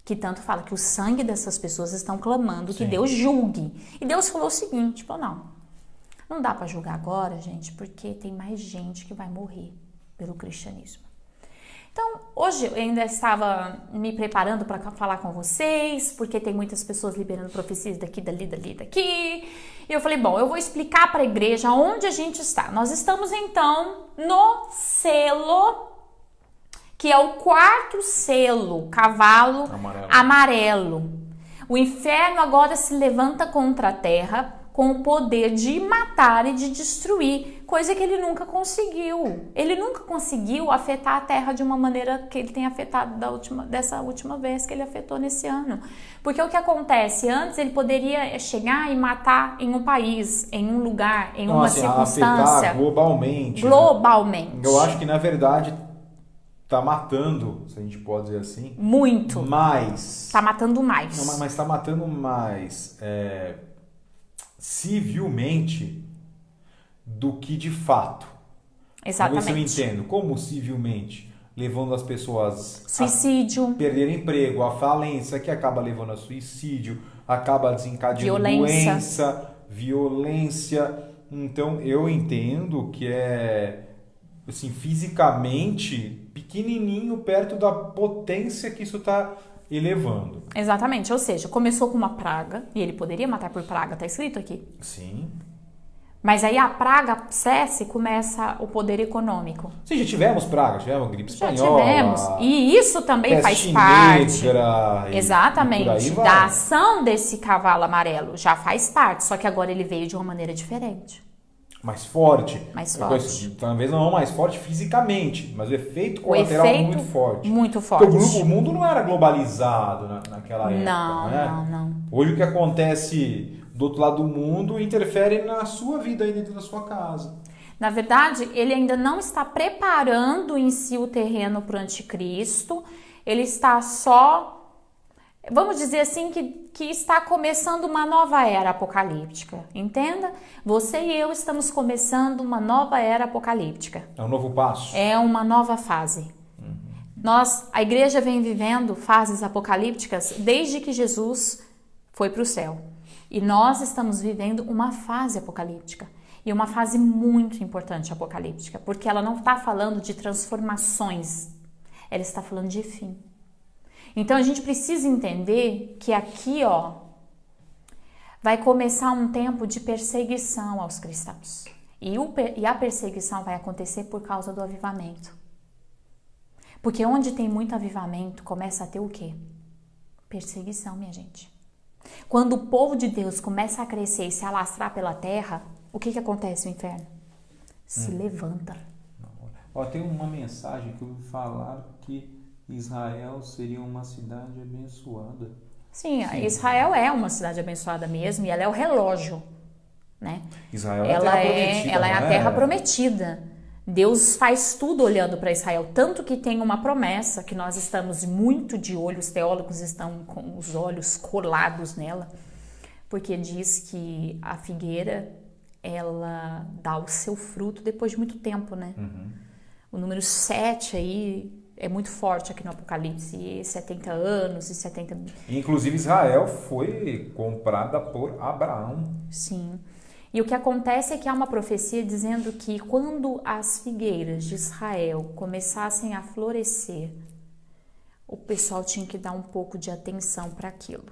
[SPEAKER 1] Que tanto fala que o sangue dessas pessoas estão clamando que Deus julgue. E Deus falou o seguinte, falou, não dá para julgar agora, gente, porque tem mais gente que vai morrer pelo cristianismo. Então, hoje eu ainda estava me preparando para falar com vocês, porque tem muitas pessoas liberando profecias daqui, dali, daqui. E eu falei, bom, eu vou explicar para a igreja onde a gente está. Nós estamos, então, no selo, que é o 4º selo, cavalo amarelo. O inferno agora se levanta contra a terra com o poder de matar e de destruir, coisa que ele nunca conseguiu. Ele nunca conseguiu afetar a terra de uma maneira que ele tem afetado dessa última vez que ele afetou nesse ano. Porque o que acontece? Antes ele poderia chegar e matar em um país, em um lugar, em uma circunstância.
[SPEAKER 2] Afetar globalmente.
[SPEAKER 1] Globalmente.
[SPEAKER 2] Né? Eu acho que, na verdade, tá matando, se a gente pode dizer assim.
[SPEAKER 1] Muito.
[SPEAKER 2] Mais.
[SPEAKER 1] Tá matando mais.
[SPEAKER 2] Não, mas tá matando mais civilmente do que de fato.
[SPEAKER 1] Exatamente.
[SPEAKER 2] Vamos ver se eu entendo. Como civilmente? Levando as pessoas
[SPEAKER 1] suicídio,
[SPEAKER 2] a perder emprego, a falência, que acaba levando a suicídio, acaba desencadeando doença, violência, Então eu entendo que é assim, fisicamente pequenininho perto da potência que isso está elevando.
[SPEAKER 1] Exatamente, ou seja, começou com uma praga, e ele poderia matar por praga, tá escrito aqui.
[SPEAKER 2] Sim.
[SPEAKER 1] Mas aí a praga cessa e começa o poder econômico.
[SPEAKER 2] Sim, já tivemos praga, tivemos gripe
[SPEAKER 1] Já
[SPEAKER 2] espanhola.
[SPEAKER 1] tivemos. E isso também faz
[SPEAKER 2] peste
[SPEAKER 1] parte.
[SPEAKER 2] negra,
[SPEAKER 1] Exatamente.
[SPEAKER 2] e por aí vai.
[SPEAKER 1] Da ação desse cavalo amarelo. Já faz parte. Só que agora ele veio de uma maneira diferente.
[SPEAKER 2] Mais forte.
[SPEAKER 1] Mais forte.
[SPEAKER 2] Talvez não mais forte fisicamente, mas o efeito colateral muito forte.
[SPEAKER 1] Muito forte.
[SPEAKER 2] Porque o mundo não era globalizado naquela época,
[SPEAKER 1] Não,
[SPEAKER 2] né?
[SPEAKER 1] não.
[SPEAKER 2] Hoje o que acontece do outro lado do mundo interfere na sua vida aí dentro da sua casa.
[SPEAKER 1] Na verdade, ele ainda não está preparando em si o terreno para o anticristo. Ele está só, vamos dizer assim, que está começando uma nova era apocalíptica. Entenda? Você e eu estamos começando uma nova era apocalíptica.
[SPEAKER 2] É um novo passo.
[SPEAKER 1] É uma nova fase. A igreja vem vivendo fases apocalípticas desde que Jesus foi para o céu. E nós estamos vivendo uma fase apocalíptica. E uma fase muito importante apocalíptica, porque ela não está falando de transformações, ela está falando de fim. Então a gente precisa entender que aqui, vai começar um tempo de perseguição aos cristãos. E a perseguição vai acontecer por causa do avivamento. Porque onde tem muito avivamento, começa a ter o quê? Perseguição, minha gente. Quando o povo de Deus começa a crescer e se alastrar pela terra, o que acontece no inferno? Se levanta.
[SPEAKER 3] Tem uma mensagem que eu ouvi falar que Israel seria uma cidade abençoada.
[SPEAKER 1] Sim, Israel é uma cidade abençoada mesmo, e ela é o relógio, né?
[SPEAKER 2] Israel
[SPEAKER 1] ela é a terra
[SPEAKER 2] né?
[SPEAKER 1] prometida. Deus faz tudo olhando para Israel, tanto que tem uma promessa que nós estamos muito de olho, os teólogos estão com os olhos colados nela, porque diz que a figueira, ela dá o seu fruto depois de muito tempo, né? O número 7 aí é muito forte aqui no Apocalipse, 70 anos e 70...
[SPEAKER 2] Inclusive Israel foi comprada por Abraão.
[SPEAKER 1] Sim. E o que acontece é que há uma profecia dizendo que quando as figueiras de Israel começassem a florescer, o pessoal tinha que dar um pouco de atenção para aquilo.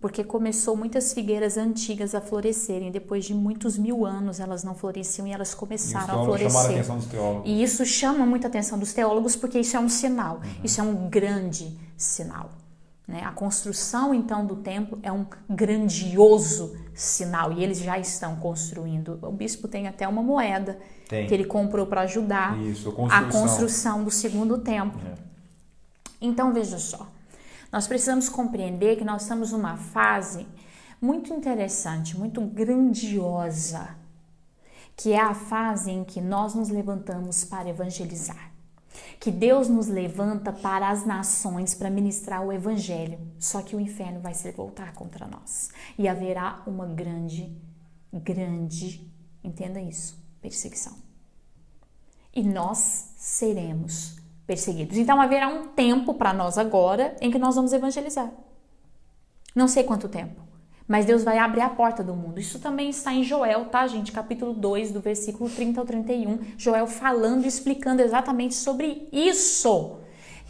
[SPEAKER 1] Porque começou muitas figueiras antigas a florescerem, depois de muitos 1000 anos elas não floresciam e elas começaram a florescer.
[SPEAKER 2] Chamaram a atenção dos teólogos.
[SPEAKER 1] E isso chama muita atenção dos teólogos porque isso é um sinal, isso é um grande sinal. Né? A construção, então, do templo é um grandioso sinal e eles já estão construindo. O bispo tem até uma moeda que ele comprou para ajudar a construção do segundo templo. Então, veja só, nós precisamos compreender que nós estamos numa fase muito interessante, muito grandiosa, que é a fase em que nós nos levantamos para evangelizar. Que Deus nos levanta para as nações para ministrar o evangelho. Só que o inferno vai se voltar contra nós. E haverá uma grande, entenda isso, perseguição. E nós seremos perseguidos. Então haverá um tempo para nós agora em que nós vamos evangelizar. Não sei quanto tempo. Mas Deus vai abrir a porta do mundo. Isso também está em Joel, tá, gente? Capítulo 2, do versículo 30 ao 31. Joel falando e explicando exatamente sobre isso.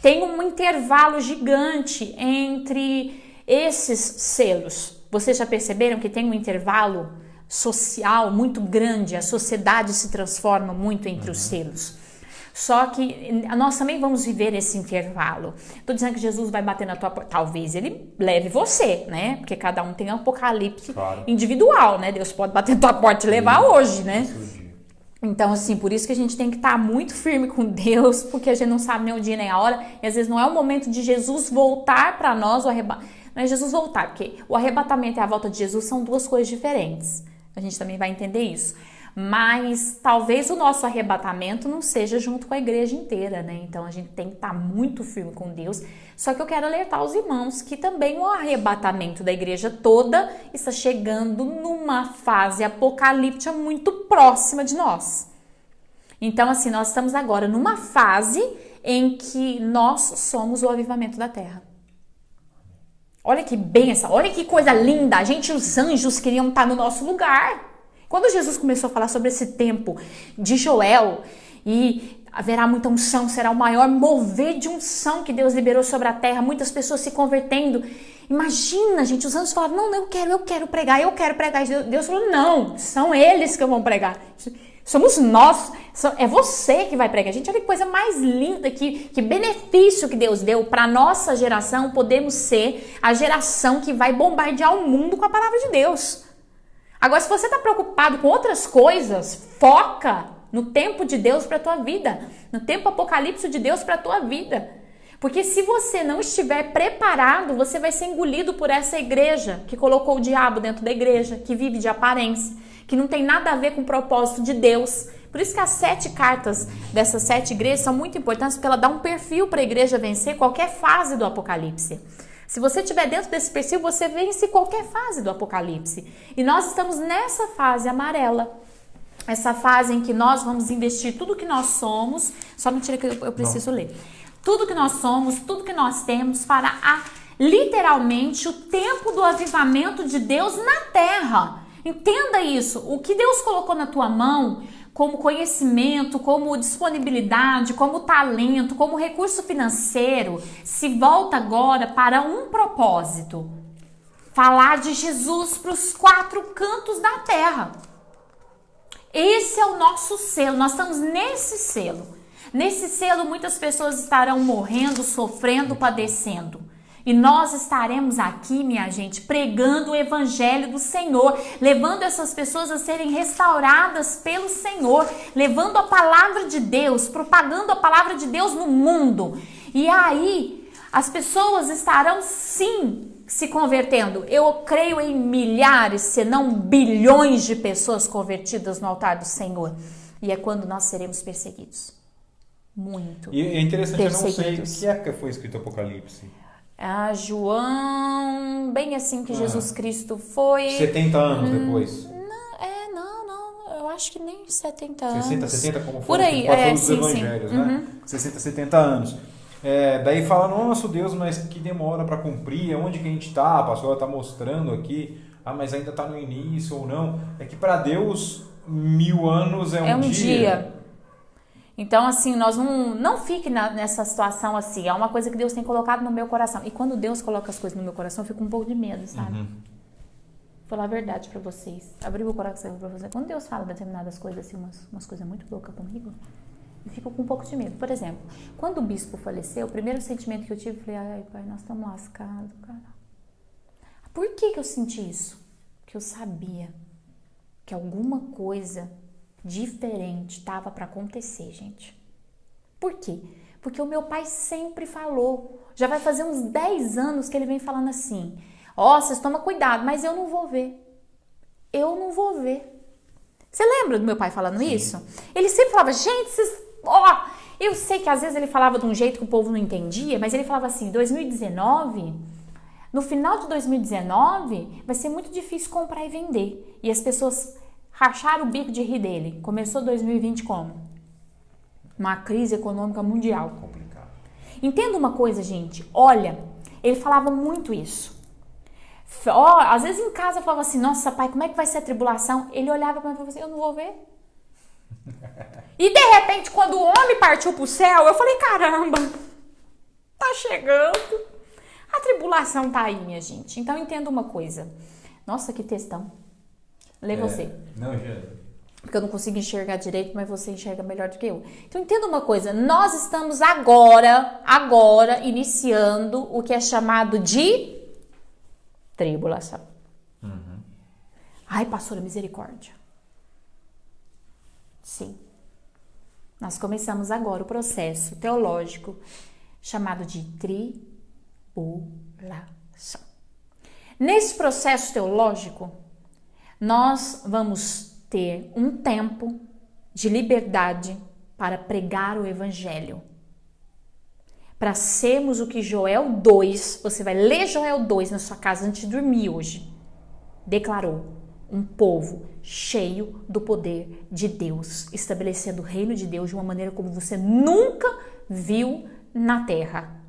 [SPEAKER 1] Tem um intervalo gigante entre esses selos. Vocês já perceberam que tem um intervalo social muito grande? A sociedade se transforma muito entre os selos. Só que nós também vamos viver esse intervalo. Estou dizendo que Jesus vai bater na tua porta. Talvez ele leve você, né? Porque cada um tem um apocalipse individual, né? Deus pode bater na tua porta e levar hoje, né? Então, assim, por isso que a gente tem que estar muito firme com Deus, porque a gente não sabe nem o dia nem a hora. E às vezes não é o momento de Jesus voltar para nós, não é Jesus voltar, porque o arrebatamento e a volta de Jesus são duas coisas diferentes. A gente também vai entender isso. Mas talvez o nosso arrebatamento não seja junto com a igreja inteira, né? Então a gente tem que estar muito firme com Deus. Só que eu quero alertar os irmãos que também o arrebatamento da igreja toda está chegando numa fase apocalíptica muito próxima de nós. Então, assim, nós estamos agora numa fase em que nós somos o avivamento da terra. Olha que benção, olha que coisa linda. Os anjos queriam estar no nosso lugar. Quando Jesus começou a falar sobre esse tempo de Joel, e haverá muita unção, será o maior mover de unção que Deus liberou sobre a terra, muitas pessoas se convertendo. Imagina, gente, os anjos falaram, não, eu quero pregar. E Deus falou, não, são eles que vão pregar. Somos nós, é você que vai pregar. Gente, olha que coisa mais linda, que benefício que Deus deu para a nossa geração, podemos ser a geração que vai bombardear o mundo com a palavra de Deus. Agora, se você está preocupado com outras coisas, foca no tempo de Deus para a tua vida, no tempo apocalipse de Deus para a tua vida. Porque se você não estiver preparado, você vai ser engolido por essa igreja que colocou o diabo dentro da igreja, que vive de aparência, que não tem nada a ver com o propósito de Deus. Por isso que as 7 cartas dessas 7 igrejas são muito importantes, porque ela dá um perfil para a igreja vencer qualquer fase do apocalipse. Se você estiver dentro desse perfil, você vence qualquer fase do apocalipse. E nós estamos nessa fase amarela. Essa fase em que nós vamos investir tudo que nós somos, só não tira que eu preciso ler. Tudo que nós somos, tudo que nós temos para literalmente o tempo do avivamento de Deus na terra. Entenda isso, o que Deus colocou na tua mão como conhecimento, como disponibilidade, como talento, como recurso financeiro, se volta agora para um propósito. Falar de Jesus para os 4 cantos da terra. Esse é o nosso selo, nós estamos nesse selo. Nesse selo muitas pessoas estarão morrendo, sofrendo, padecendo. E nós estaremos aqui, minha gente, pregando o evangelho do Senhor, levando essas pessoas a serem restauradas pelo Senhor, levando a palavra de Deus, propagando a palavra de Deus no mundo. E aí, as pessoas estarão sim se convertendo. Eu creio em milhares, se não bilhões de pessoas convertidas no altar do Senhor. E é quando nós seremos perseguidos. Muito.
[SPEAKER 2] E é interessante, eu não sei
[SPEAKER 1] perseguidos.
[SPEAKER 2] que época foi escrito o Apocalipse.
[SPEAKER 1] João, bem assim que Jesus Cristo foi.
[SPEAKER 2] 70 anos depois.
[SPEAKER 1] Não, eu acho que nem 70 anos.
[SPEAKER 2] 60, 70, como foi?
[SPEAKER 1] Por aí,
[SPEAKER 2] os
[SPEAKER 1] sim,
[SPEAKER 2] evangelhos,
[SPEAKER 1] sim.
[SPEAKER 2] né? 60, 70 anos. Daí fala, nosso Deus, mas que demora para cumprir, onde que a gente está? A pastora está mostrando aqui, mas ainda está no início ou não. É que para Deus, 1000 anos é um dia.
[SPEAKER 1] Então, assim, nós não fique nessa situação assim. É uma coisa que Deus tem colocado no meu coração. E quando Deus coloca as coisas no meu coração, eu fico um pouco de medo, sabe? Vou falar a verdade pra vocês. Abrir meu coração pra vocês. Quando Deus fala determinadas coisas, assim, umas coisas muito loucas comigo, eu fico com um pouco de medo. Por exemplo, quando o bispo faleceu, o primeiro sentimento que eu tive, eu falei, ai, pai, nós estamos lascados, cara. Por que eu senti isso? Porque eu sabia que alguma coisa diferente estava para acontecer, gente. Por quê? Porque o meu pai sempre falou, já vai fazer uns 10 anos que ele vem falando assim, vocês tomam cuidado, mas eu não vou ver. Eu não vou ver. Você lembra do meu pai falando
[SPEAKER 2] Sim.
[SPEAKER 1] isso? Ele sempre falava, gente, vocês... eu sei que às vezes ele falava de um jeito que o povo não entendia, mas ele falava assim, 2019, no final de 2019, vai ser muito difícil comprar e vender. E as pessoas racharam o bico de rir dele. Começou 2020 como? Uma crise econômica mundial.
[SPEAKER 2] Complicado.
[SPEAKER 1] Entenda uma coisa, gente. Olha, ele falava muito isso. Às vezes em casa eu falava assim, nossa pai, como é que vai ser a tribulação? Ele olhava para mim e falava assim, eu não vou ver. E de repente, quando o homem partiu pro céu, eu falei, caramba, tá chegando. A tribulação tá aí, minha gente. Então entenda uma coisa. Nossa, que textão. Lê você.
[SPEAKER 2] Não, já.
[SPEAKER 1] Porque eu não consigo enxergar direito, mas você enxerga melhor do que eu. Então entenda uma coisa, nós estamos agora iniciando o que é chamado de tribulação. Ai, pastora, misericórdia. Sim. Nós começamos agora o processo teológico chamado de tribulação. Nesse processo teológico, nós vamos ter um tempo de liberdade para pregar o evangelho. Para sermos o que Joel 2, você vai ler Joel 2 na sua casa antes de dormir hoje, declarou um povo cheio do poder de Deus, estabelecendo o reino de Deus de uma maneira como você nunca viu na terra.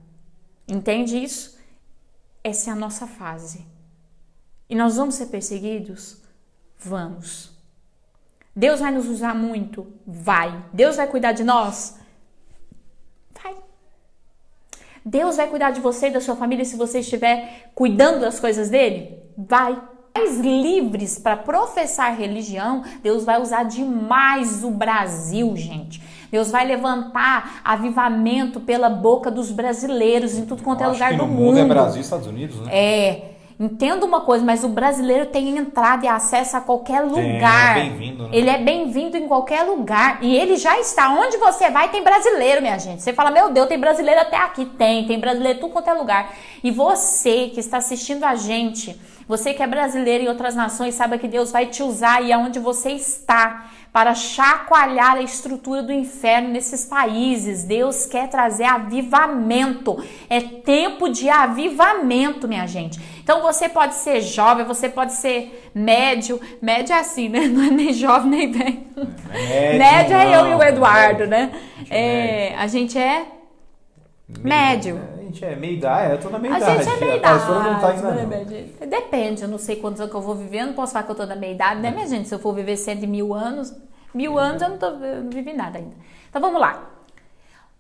[SPEAKER 1] Entende isso? Essa é a nossa fase. E nós vamos ser perseguidos? Vamos. Deus vai nos usar muito? Vai. Deus vai cuidar de nós? Vai. Deus vai cuidar de você e da sua família se você estiver cuidando das coisas dele? Vai. Mais livres para professar religião, Deus vai usar demais o Brasil, gente. Deus vai levantar avivamento pela boca dos brasileiros em tudo quanto é lugar do mundo.
[SPEAKER 2] É Brasil e Estados Unidos, né?
[SPEAKER 1] Entenda uma coisa, mas o brasileiro tem entrada e acesso a qualquer lugar.
[SPEAKER 2] É bem-vindo, né?
[SPEAKER 1] Ele é bem-vindo em qualquer lugar. E ele já está. Onde você vai, tem brasileiro, minha gente. Você fala, meu Deus, tem brasileiro até aqui. Tem brasileiro em tudo quanto é lugar. E você que está assistindo a gente, você que é brasileiro em outras nações, saiba que Deus vai te usar e aonde você está para chacoalhar a estrutura do inferno nesses países. Deus quer trazer avivamento. É tempo de avivamento, minha gente. Então você pode ser jovem, você pode ser médio. Médio é assim, né? Não é nem jovem nem velho. Médio é eu e o Eduardo, né? A gente é médio.
[SPEAKER 2] A gente é meia idade, eu tô na meia
[SPEAKER 1] A
[SPEAKER 2] idade.
[SPEAKER 1] gente é meia
[SPEAKER 2] A pastora não tá
[SPEAKER 1] idade.
[SPEAKER 2] ainda não.
[SPEAKER 1] Depende, eu não sei quantos anos que eu vou viver, eu não posso falar que eu tô na meia idade, né, minha gente? Se eu for viver 100.000 anos, 1000 anos eu não vivi nada ainda. Então vamos lá.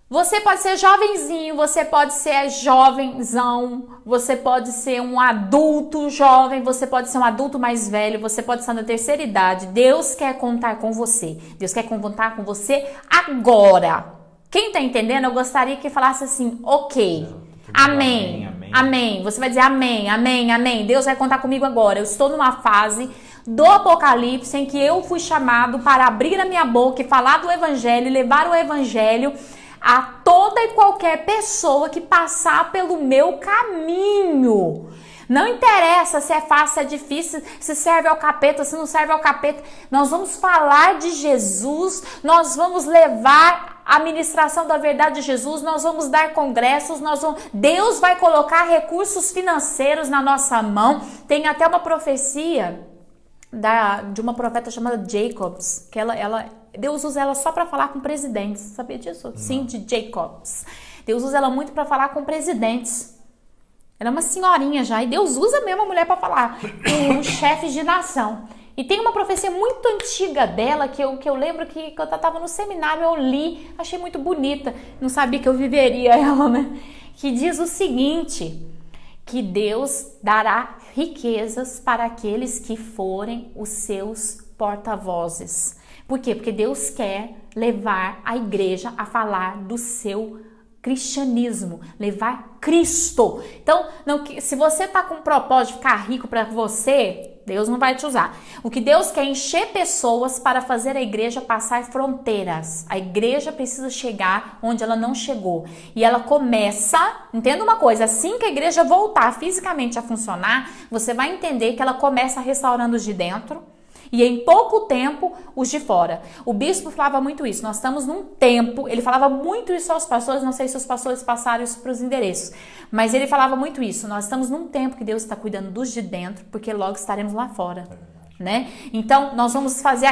[SPEAKER 1] Você pode ser jovenzinho, você pode ser jovenzão, você pode ser um adulto jovem, você pode ser um adulto mais velho, você pode estar na terceira idade. Deus quer contar com você. Deus quer contar com você agora. Quem tá entendendo, eu gostaria que falasse assim, ok, amém, amém. Você vai dizer amém, amém, amém. Deus vai contar comigo agora. Eu estou numa fase do Apocalipse em que eu fui chamado para abrir a minha boca e falar do Evangelho, levar o Evangelho a toda e qualquer pessoa que passar pelo meu caminho. Não interessa se é fácil, se é difícil, se serve ao capeta, se não serve ao capeta. Nós vamos falar de Jesus, nós vamos levar a ministração da verdade de Jesus, nós vamos dar congressos, Deus vai colocar recursos financeiros na nossa mão. Tem até uma profecia de uma profeta chamada Jacobs, que Deus usa ela só para falar com presidentes. Sabia disso? Sim, de Jacobs. Deus usa ela muito para falar com presidentes. Ela é uma senhorinha já, e Deus usa mesmo a mulher para falar com chefes de nação. E tem uma profecia muito antiga dela, que eu lembro que quando eu estava no seminário eu li, achei muito bonita, não sabia que eu viveria ela, né? Que diz o seguinte, que Deus dará riquezas para aqueles que forem os seus porta-vozes. Por quê? Porque Deus quer levar a igreja a falar do seu cristianismo, levar Cristo. Então, se você tá com o propósito de ficar rico para você, Deus não vai te usar. O que Deus quer é encher pessoas para fazer a igreja passar fronteiras. A igreja precisa chegar onde ela não chegou. E ela começa, entenda uma coisa, assim que a igreja voltar fisicamente a funcionar, você vai entender que ela começa restaurando os de dentro, e em pouco tempo, os de fora. O bispo falava muito isso. Nós estamos num tempo, ele falava muito isso aos pastores, não sei se os pastores passaram isso para os endereços, mas ele falava muito isso. Nós estamos num tempo que Deus está cuidando dos de dentro, porque logo estaremos lá fora, né? Então, nós vamos fazer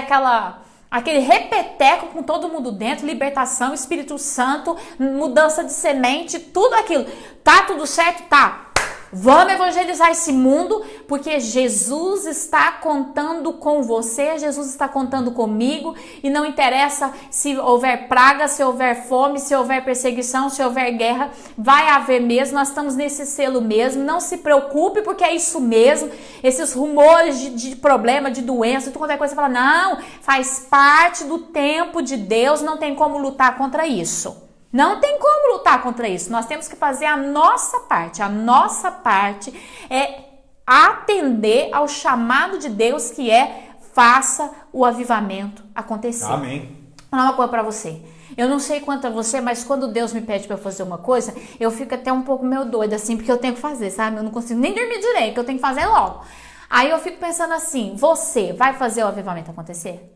[SPEAKER 1] aquele repeteco com todo mundo dentro, libertação, Espírito Santo, mudança de semente, tudo aquilo. Tá tudo certo? Tá. Vamos evangelizar esse mundo, porque Jesus está contando com você, Jesus está contando comigo, e não interessa se houver praga, se houver fome, se houver perseguição, se houver guerra, vai haver mesmo, nós estamos nesse selo mesmo, não se preocupe, porque é isso mesmo, esses rumores de problema, de doença, tudo quanto é coisa, você fala, não, faz parte do tempo de Deus, não tem como lutar contra isso. Não tem como lutar contra isso. Nós temos que fazer a nossa parte. A nossa parte é atender ao chamado de Deus, que é faça o avivamento acontecer.
[SPEAKER 2] Amém.
[SPEAKER 1] Vou falar uma coisa para você. Eu não sei quanto a você, mas quando Deus me pede para eu fazer uma coisa, eu fico até um pouco meio doida, assim, porque eu tenho que fazer, sabe? Eu não consigo nem dormir direito, que eu tenho que fazer logo. Aí eu fico pensando assim, você vai fazer o avivamento acontecer?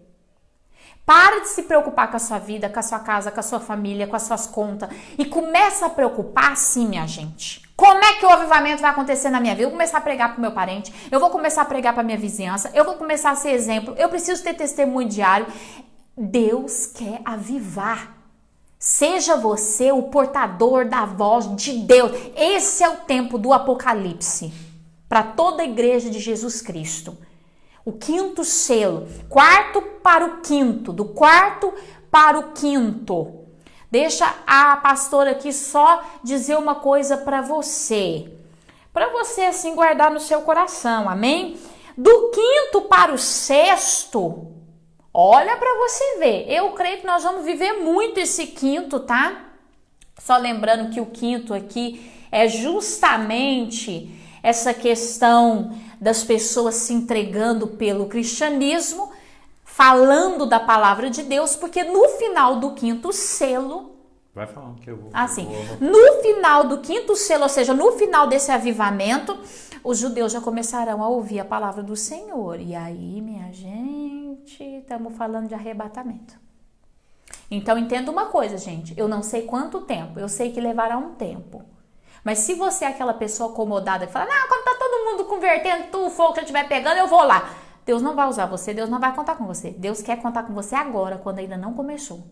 [SPEAKER 1] Para de se preocupar com a sua vida, com a sua casa, com a sua família, com as suas contas. E começa a preocupar assim, minha gente. Como é que o avivamento vai acontecer na minha vida? Eu vou começar a pregar para o meu parente, eu vou começar a pregar para a minha vizinhança, eu vou começar a ser exemplo, eu preciso ter testemunho diário. Deus quer avivar. Seja você o portador da voz de Deus. Esse é o tempo do Apocalipse para toda a igreja de Jesus Cristo. O quinto selo. Quarto para o quinto. Do quarto para o quinto. Deixa a pastora aqui só dizer uma coisa para você. Para você assim guardar no seu coração. Amém? Do quinto para o sexto. Olha para você ver. Eu creio que nós vamos viver muito esse quinto, tá? Só lembrando que o quinto aqui é justamente essa questão das pessoas se entregando pelo cristianismo, falando da palavra de Deus, porque no final do quinto selo,
[SPEAKER 2] Vai falando que eu vou.
[SPEAKER 1] assim, no final do quinto selo, ou seja, no final desse avivamento, os judeus já começarão a ouvir a palavra do Senhor. E aí, minha gente, estamos falando de arrebatamento. Então, entenda uma coisa, gente. Eu não sei quanto tempo, eu sei que levará um tempo. Mas se você é aquela pessoa acomodada que fala, não, quando tá todo mundo convertendo, o fogo já estiver pegando, eu vou lá. Deus não vai usar você, Deus não vai contar com você. Deus quer contar com você agora, quando ainda não começou.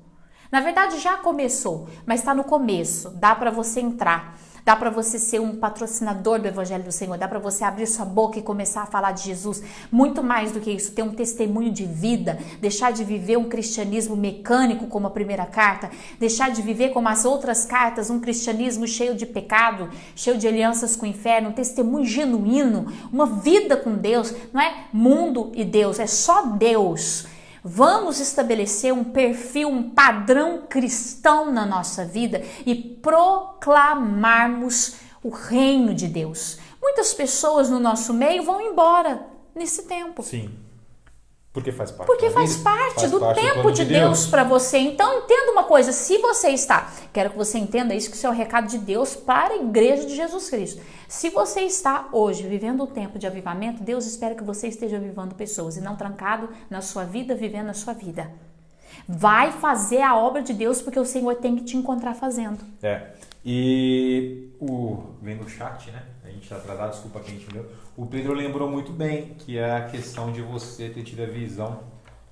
[SPEAKER 1] Na verdade, já começou, mas está no começo. Dá para você entrar. Dá para você ser um patrocinador do Evangelho do Senhor. Dá para você abrir sua boca e começar a falar de Jesus. Muito mais do que isso, ter um testemunho de vida. Deixar de viver um cristianismo mecânico como a primeira carta. Deixar de viver como as outras cartas, um cristianismo cheio de pecado, cheio de alianças com o inferno. Um testemunho genuíno, uma vida com Deus. Não é mundo e Deus, é só Deus. Vamos estabelecer um perfil, um padrão cristão na nossa vida e proclamarmos o reino de Deus. Muitas pessoas no nosso meio vão embora nesse tempo.
[SPEAKER 2] Sim. Porque faz parte.
[SPEAKER 1] Porque faz parte do tempo de Deus para você. Então, entenda uma coisa, se você está, quero que você entenda isso, que isso é o recado de Deus para a igreja de Jesus Cristo. Se você está hoje vivendo um tempo de avivamento, Deus espera que você esteja avivando pessoas e não trancado na sua vida, vivendo a sua vida. Vai fazer a obra de Deus porque o Senhor tem que te encontrar fazendo.
[SPEAKER 2] E vem no chat, né? A gente está atrasado, desculpa quem a gente leu. O Pedro lembrou muito bem que é a questão de você ter tido a visão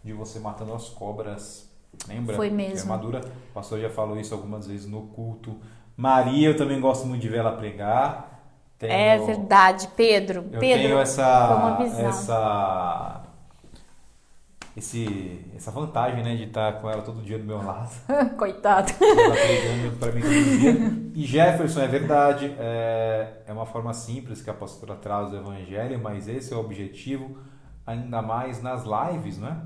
[SPEAKER 2] de você matando as cobras. Lembra?
[SPEAKER 1] Foi mesmo.
[SPEAKER 2] Armadura. O pastor já falou isso algumas vezes no culto. Maria, eu também gosto muito de ver ela pregar.
[SPEAKER 1] É verdade, Pedro.
[SPEAKER 2] Eu
[SPEAKER 1] Pedro,
[SPEAKER 2] tenho
[SPEAKER 1] foi uma visão.
[SPEAKER 2] essa vantagem, né, de estar com ela todo dia do meu lado.
[SPEAKER 1] Coitado.
[SPEAKER 2] Ela pregando para mim todo dia. E Jefferson, é verdade, é uma forma simples que a pastora traz o evangelho, mas esse é o objetivo, ainda mais nas lives, né?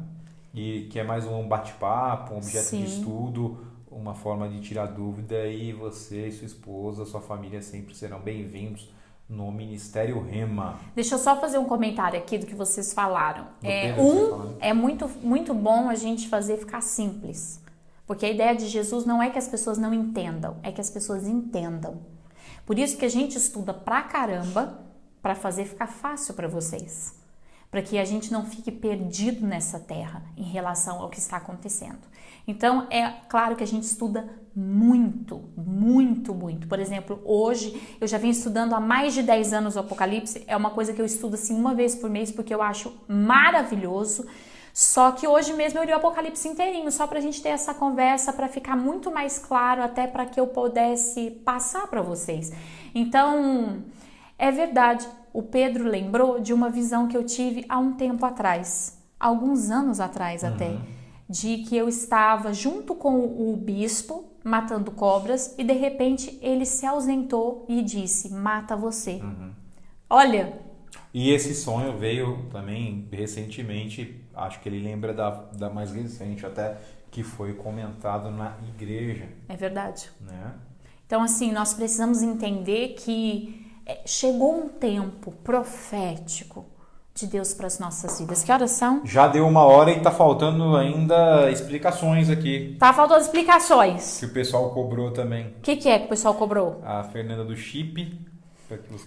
[SPEAKER 2] E que é mais um bate-papo, um objeto
[SPEAKER 1] Sim.
[SPEAKER 2] de estudo, uma forma de tirar dúvida, e você e sua esposa, sua família sempre serão bem-vindos no Ministério Rema.
[SPEAKER 1] Deixa eu só fazer um comentário aqui do que vocês falaram.
[SPEAKER 2] Pedro,
[SPEAKER 1] É muito, muito bom a gente fazer ficar simples. Porque a ideia de Jesus não é que as pessoas não entendam, é que as pessoas entendam. Por isso que a gente estuda pra caramba, para fazer ficar fácil para vocês. Para que a gente não fique perdido nessa terra em relação ao que está acontecendo. Então, é claro que a gente estuda muito, muito, muito. Por exemplo, hoje eu já venho estudando há mais de 10 anos o Apocalipse. É uma coisa que eu estudo assim uma vez por mês porque eu acho maravilhoso. Só que hoje mesmo eu li o Apocalipse inteirinho, só para a gente ter essa conversa, para ficar muito mais claro, até para que eu pudesse passar para vocês. Então, é verdade, o Pedro lembrou de uma visão que eu tive há um tempo atrás, alguns anos atrás até, de que eu estava junto com o bispo matando cobras e de repente ele se ausentou e disse, mata você. Olha...
[SPEAKER 2] E esse sonho veio também recentemente, acho que ele lembra da mais recente até, que foi comentado na igreja.
[SPEAKER 1] É verdade.
[SPEAKER 2] Né?
[SPEAKER 1] Então, assim, nós precisamos entender que chegou um tempo profético de Deus para as nossas vidas. Que horas são?
[SPEAKER 2] Já deu 1 hora e tá faltando ainda explicações aqui.
[SPEAKER 1] Tá faltando explicações.
[SPEAKER 2] Que o pessoal cobrou também.
[SPEAKER 1] O que é que o pessoal cobrou?
[SPEAKER 2] A Fernanda do Chip.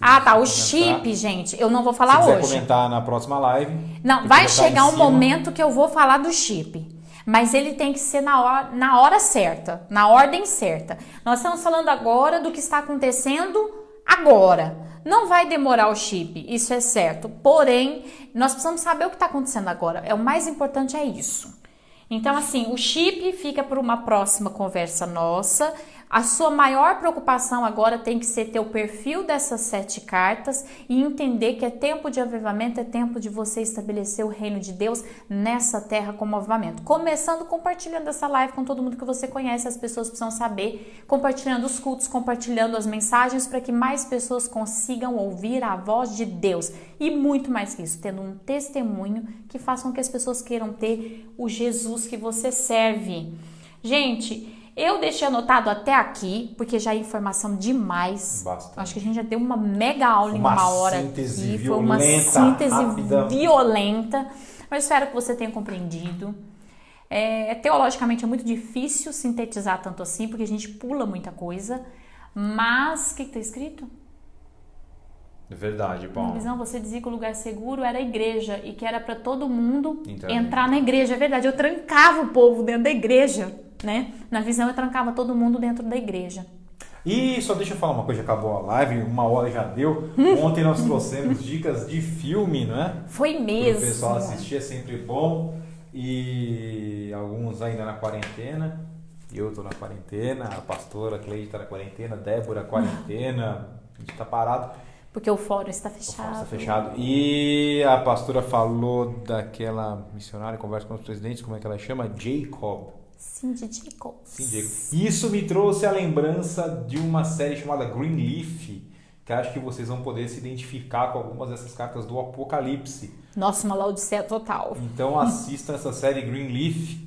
[SPEAKER 1] Ah, tá. O chip, gente, eu não vou falar
[SPEAKER 2] hoje. Se
[SPEAKER 1] hoje.
[SPEAKER 2] quiser comentar na próxima live.
[SPEAKER 1] Não, vai chegar um momento que eu vou falar do chip. Mas ele tem que ser na hora certa, na ordem certa. Nós estamos falando agora do que está acontecendo agora. Não vai demorar o chip, isso é certo. Porém, nós precisamos saber o que está acontecendo agora. O mais importante é isso. Então, assim, o chip fica para uma próxima conversa nossa. A sua maior preocupação agora tem que ser ter o perfil dessas 7 cartas e entender que é tempo de avivamento, é tempo de você estabelecer o reino de Deus nessa terra como avivamento. Começando compartilhando essa live com todo mundo que você conhece, as pessoas precisam saber, compartilhando os cultos, compartilhando as mensagens para que mais pessoas consigam ouvir a voz de Deus. E muito mais que isso, tendo um testemunho que faça com que as pessoas queiram ter o Jesus que você serve. Gente, eu deixei anotado até aqui, porque já é informação demais.
[SPEAKER 2] Bastante.
[SPEAKER 1] Acho que a gente já deu uma mega aula em uma hora
[SPEAKER 2] síntese
[SPEAKER 1] aqui. Foi uma
[SPEAKER 2] violenta,
[SPEAKER 1] síntese
[SPEAKER 2] rápida.
[SPEAKER 1] violenta. Mas espero que você tenha compreendido. Teologicamente é muito difícil sintetizar tanto assim, porque a gente pula muita coisa. Mas, o que está escrito?
[SPEAKER 2] É verdade, Paulo.
[SPEAKER 1] Na visão, você dizia que o lugar seguro era a igreja e que era para todo mundo
[SPEAKER 2] Então,
[SPEAKER 1] entrar na igreja. É verdade, eu trancava o povo dentro da igreja, né? Na visão, eu trancava todo mundo dentro da igreja.
[SPEAKER 2] E só deixa eu falar uma coisa, acabou a live, 1 hora já deu. Ontem nós trouxemos dicas de filme, não é?
[SPEAKER 1] Foi
[SPEAKER 2] O
[SPEAKER 1] mesmo.
[SPEAKER 2] pessoal assistir, é sempre bom. E alguns ainda na quarentena. Eu tô na quarentena, a pastora Cleide tá na quarentena, Débora quarentena, a gente tá parado.
[SPEAKER 1] Porque o fórum está
[SPEAKER 2] O
[SPEAKER 1] fechado.
[SPEAKER 2] fórum está fechado. E a pastora falou daquela missionária, conversa com os presidentes, como é que ela chama? Jacob.
[SPEAKER 1] Cindy Jacobs.
[SPEAKER 2] Sim, Jacob. Isso me trouxe a lembrança de uma série chamada Greenleaf, que acho que vocês vão poder se identificar com algumas dessas cartas do Apocalipse.
[SPEAKER 1] Nossa, uma Laodicea total.
[SPEAKER 2] Então assistam essa série Greenleaf.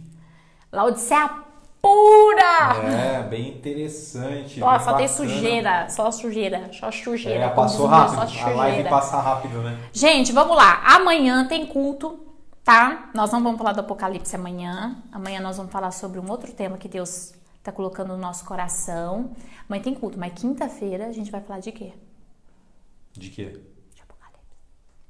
[SPEAKER 1] Laodicea pura!
[SPEAKER 2] É, bem interessante.
[SPEAKER 1] Ó,
[SPEAKER 2] bem
[SPEAKER 1] só tem
[SPEAKER 2] bacana.
[SPEAKER 1] sujeira, só sujeira.
[SPEAKER 2] Passou
[SPEAKER 1] como diz o meu,
[SPEAKER 2] rápido.
[SPEAKER 1] só
[SPEAKER 2] A
[SPEAKER 1] sujeira.
[SPEAKER 2] live passa rápido, né?
[SPEAKER 1] Gente, vamos lá. Amanhã tem culto, tá? Nós não vamos falar do Apocalipse amanhã. Amanhã nós vamos falar sobre um outro tema que Deus tá colocando no nosso coração. Amanhã tem culto, mas quinta-feira a gente vai falar de quê?
[SPEAKER 2] De quê?
[SPEAKER 1] De Apocalipse.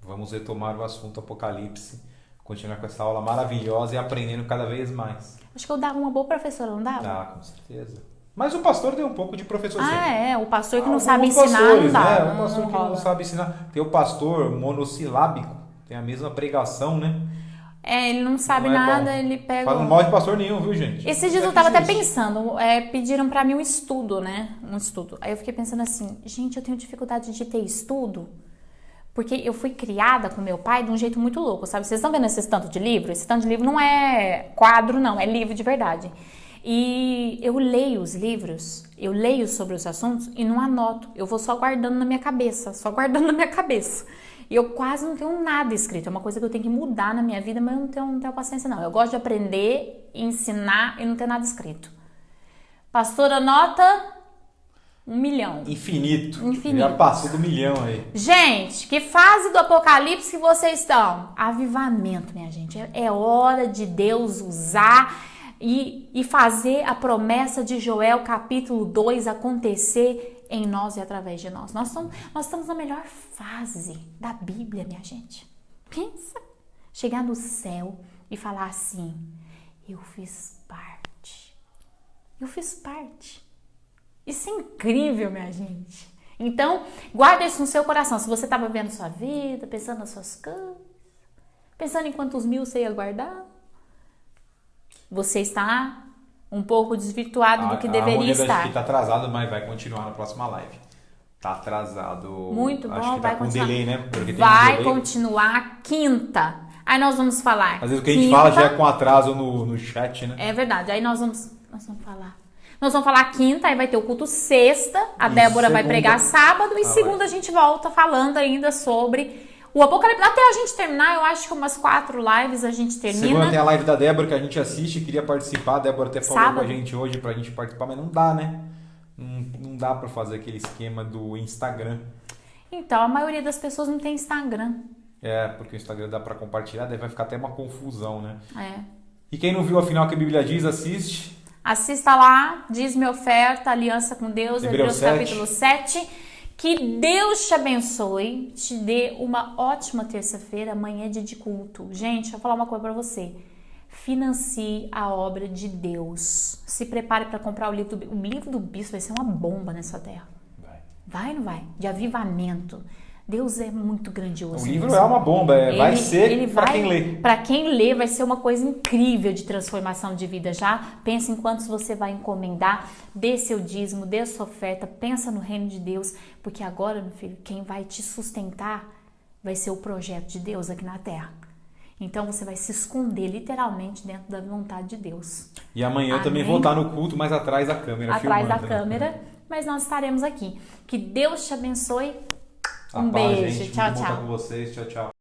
[SPEAKER 2] Vamos retomar o assunto Apocalipse, continuar com essa aula maravilhosa e aprendendo cada vez mais.
[SPEAKER 1] Acho que eu dava uma boa professora, não dava?
[SPEAKER 2] Ah, com certeza. Mas o pastor deu um pouco de professor sempre.
[SPEAKER 1] O pastor que não
[SPEAKER 2] Alguns
[SPEAKER 1] sabe ensinar,
[SPEAKER 2] pastores,
[SPEAKER 1] não dá.
[SPEAKER 2] né? O pastor que não sabe ensinar. Tem o pastor monossilábico, tem a mesma pregação, né?
[SPEAKER 1] Ele não sabe
[SPEAKER 2] Não é
[SPEAKER 1] nada,
[SPEAKER 2] bom.
[SPEAKER 1] ele pega...
[SPEAKER 2] Falando mal de pastor nenhum, viu, gente?
[SPEAKER 1] Esses dias eu tava até pensando, pediram pra mim um estudo, né? Um estudo. Aí eu fiquei pensando assim, gente, eu tenho dificuldade de ter estudo, porque eu fui criada com meu pai de um jeito muito louco, sabe? Vocês estão vendo esse tanto de livro? Esse tanto de livro não é quadro, não, é livro de verdade. E eu leio os livros, eu leio sobre os assuntos e não anoto. Eu vou só guardando na minha cabeça, E eu quase não tenho nada escrito. É uma coisa que eu tenho que mudar na minha vida, mas eu não tenho paciência, não. Eu gosto de aprender, ensinar e não ter nada escrito. Pastora, anota 1 milhão.
[SPEAKER 2] Infinito.
[SPEAKER 1] Infinito.
[SPEAKER 2] Já passou do 1 milhão aí.
[SPEAKER 1] Gente, que fase do Apocalipse que vocês estão? Avivamento, minha gente. É hora de Deus usar e fazer a promessa de Joel capítulo 2 acontecer em nós e através de nós. Nós estamos na melhor fase da Bíblia, minha gente. Pensa. Chegar no céu e falar assim, eu fiz parte. Eu fiz parte. Isso é incrível, minha gente. Então, guarda isso no seu coração. Se você estava vivendo sua vida, pensando nas suas coisas, pensando em quantos mil você ia guardar, você está um pouco desvirtuado do que deveria estar.
[SPEAKER 2] Está atrasado, mas vai continuar na próxima live. Tá atrasado.
[SPEAKER 1] Muito bom,
[SPEAKER 2] acho que
[SPEAKER 1] vai
[SPEAKER 2] tá com
[SPEAKER 1] continuar.
[SPEAKER 2] delay, né? Porque
[SPEAKER 1] Vai
[SPEAKER 2] tem um delay.
[SPEAKER 1] continuar quinta. Aí nós vamos falar.
[SPEAKER 2] Às vezes o que a gente fala já é com atraso no chat, né?
[SPEAKER 1] É verdade. Aí nós vamos falar. Nós vamos falar quinta, aí vai ter o culto sexta. A
[SPEAKER 2] E
[SPEAKER 1] Débora vai
[SPEAKER 2] segunda.
[SPEAKER 1] pregar sábado. E segunda a gente volta falando ainda sobre o Apocalipse. Até a gente terminar, eu acho que umas 4 lives a gente termina.
[SPEAKER 2] Segunda tem a live da Débora que a gente assiste, queria participar. A Débora até falou
[SPEAKER 1] Sábado.
[SPEAKER 2] com a gente hoje pra gente participar, mas não dá, né? Não dá pra fazer aquele esquema do Instagram.
[SPEAKER 1] Então, a maioria das pessoas não tem Instagram.
[SPEAKER 2] Porque o Instagram dá pra compartilhar, daí vai ficar até uma confusão, né?
[SPEAKER 1] É.
[SPEAKER 2] E quem não viu afinal que a Bíblia diz, assiste.
[SPEAKER 1] Assista lá, dízimo e oferta, aliança com Deus,
[SPEAKER 2] Hebreus
[SPEAKER 1] Hebreus capítulo 7. Que Deus te abençoe, te dê uma ótima terça-feira, amanhã é dia de culto. Gente, deixa eu falar uma coisa pra você. Financie a obra de Deus. Se prepare para comprar o livro do bispo. Vai ser uma bomba nessa terra. Vai ou não vai? De avivamento. Deus é muito grandioso.
[SPEAKER 2] O livro
[SPEAKER 1] mesmo.
[SPEAKER 2] é uma bomba, vai ser para quem lê.
[SPEAKER 1] Para quem lê, vai ser uma coisa incrível de transformação de vida. Já pensa em quantos você vai encomendar, dê seu dízimo, dê a sua oferta, pensa no reino de Deus, porque agora, meu filho, quem vai te sustentar vai ser o projeto de Deus aqui na Terra. Então você vai se esconder literalmente dentro da vontade de Deus.
[SPEAKER 2] E amanhã eu também vou estar no culto, mas atrás da câmera.
[SPEAKER 1] Atrás da
[SPEAKER 2] filmando,
[SPEAKER 1] câmera, mas nós estaremos aqui. Que Deus te abençoe. Um
[SPEAKER 2] Paz,
[SPEAKER 1] beijo.
[SPEAKER 2] gente.
[SPEAKER 1] Tchau,
[SPEAKER 2] Muito bom estar
[SPEAKER 1] tchau.
[SPEAKER 2] com vocês. Tchau, tchau.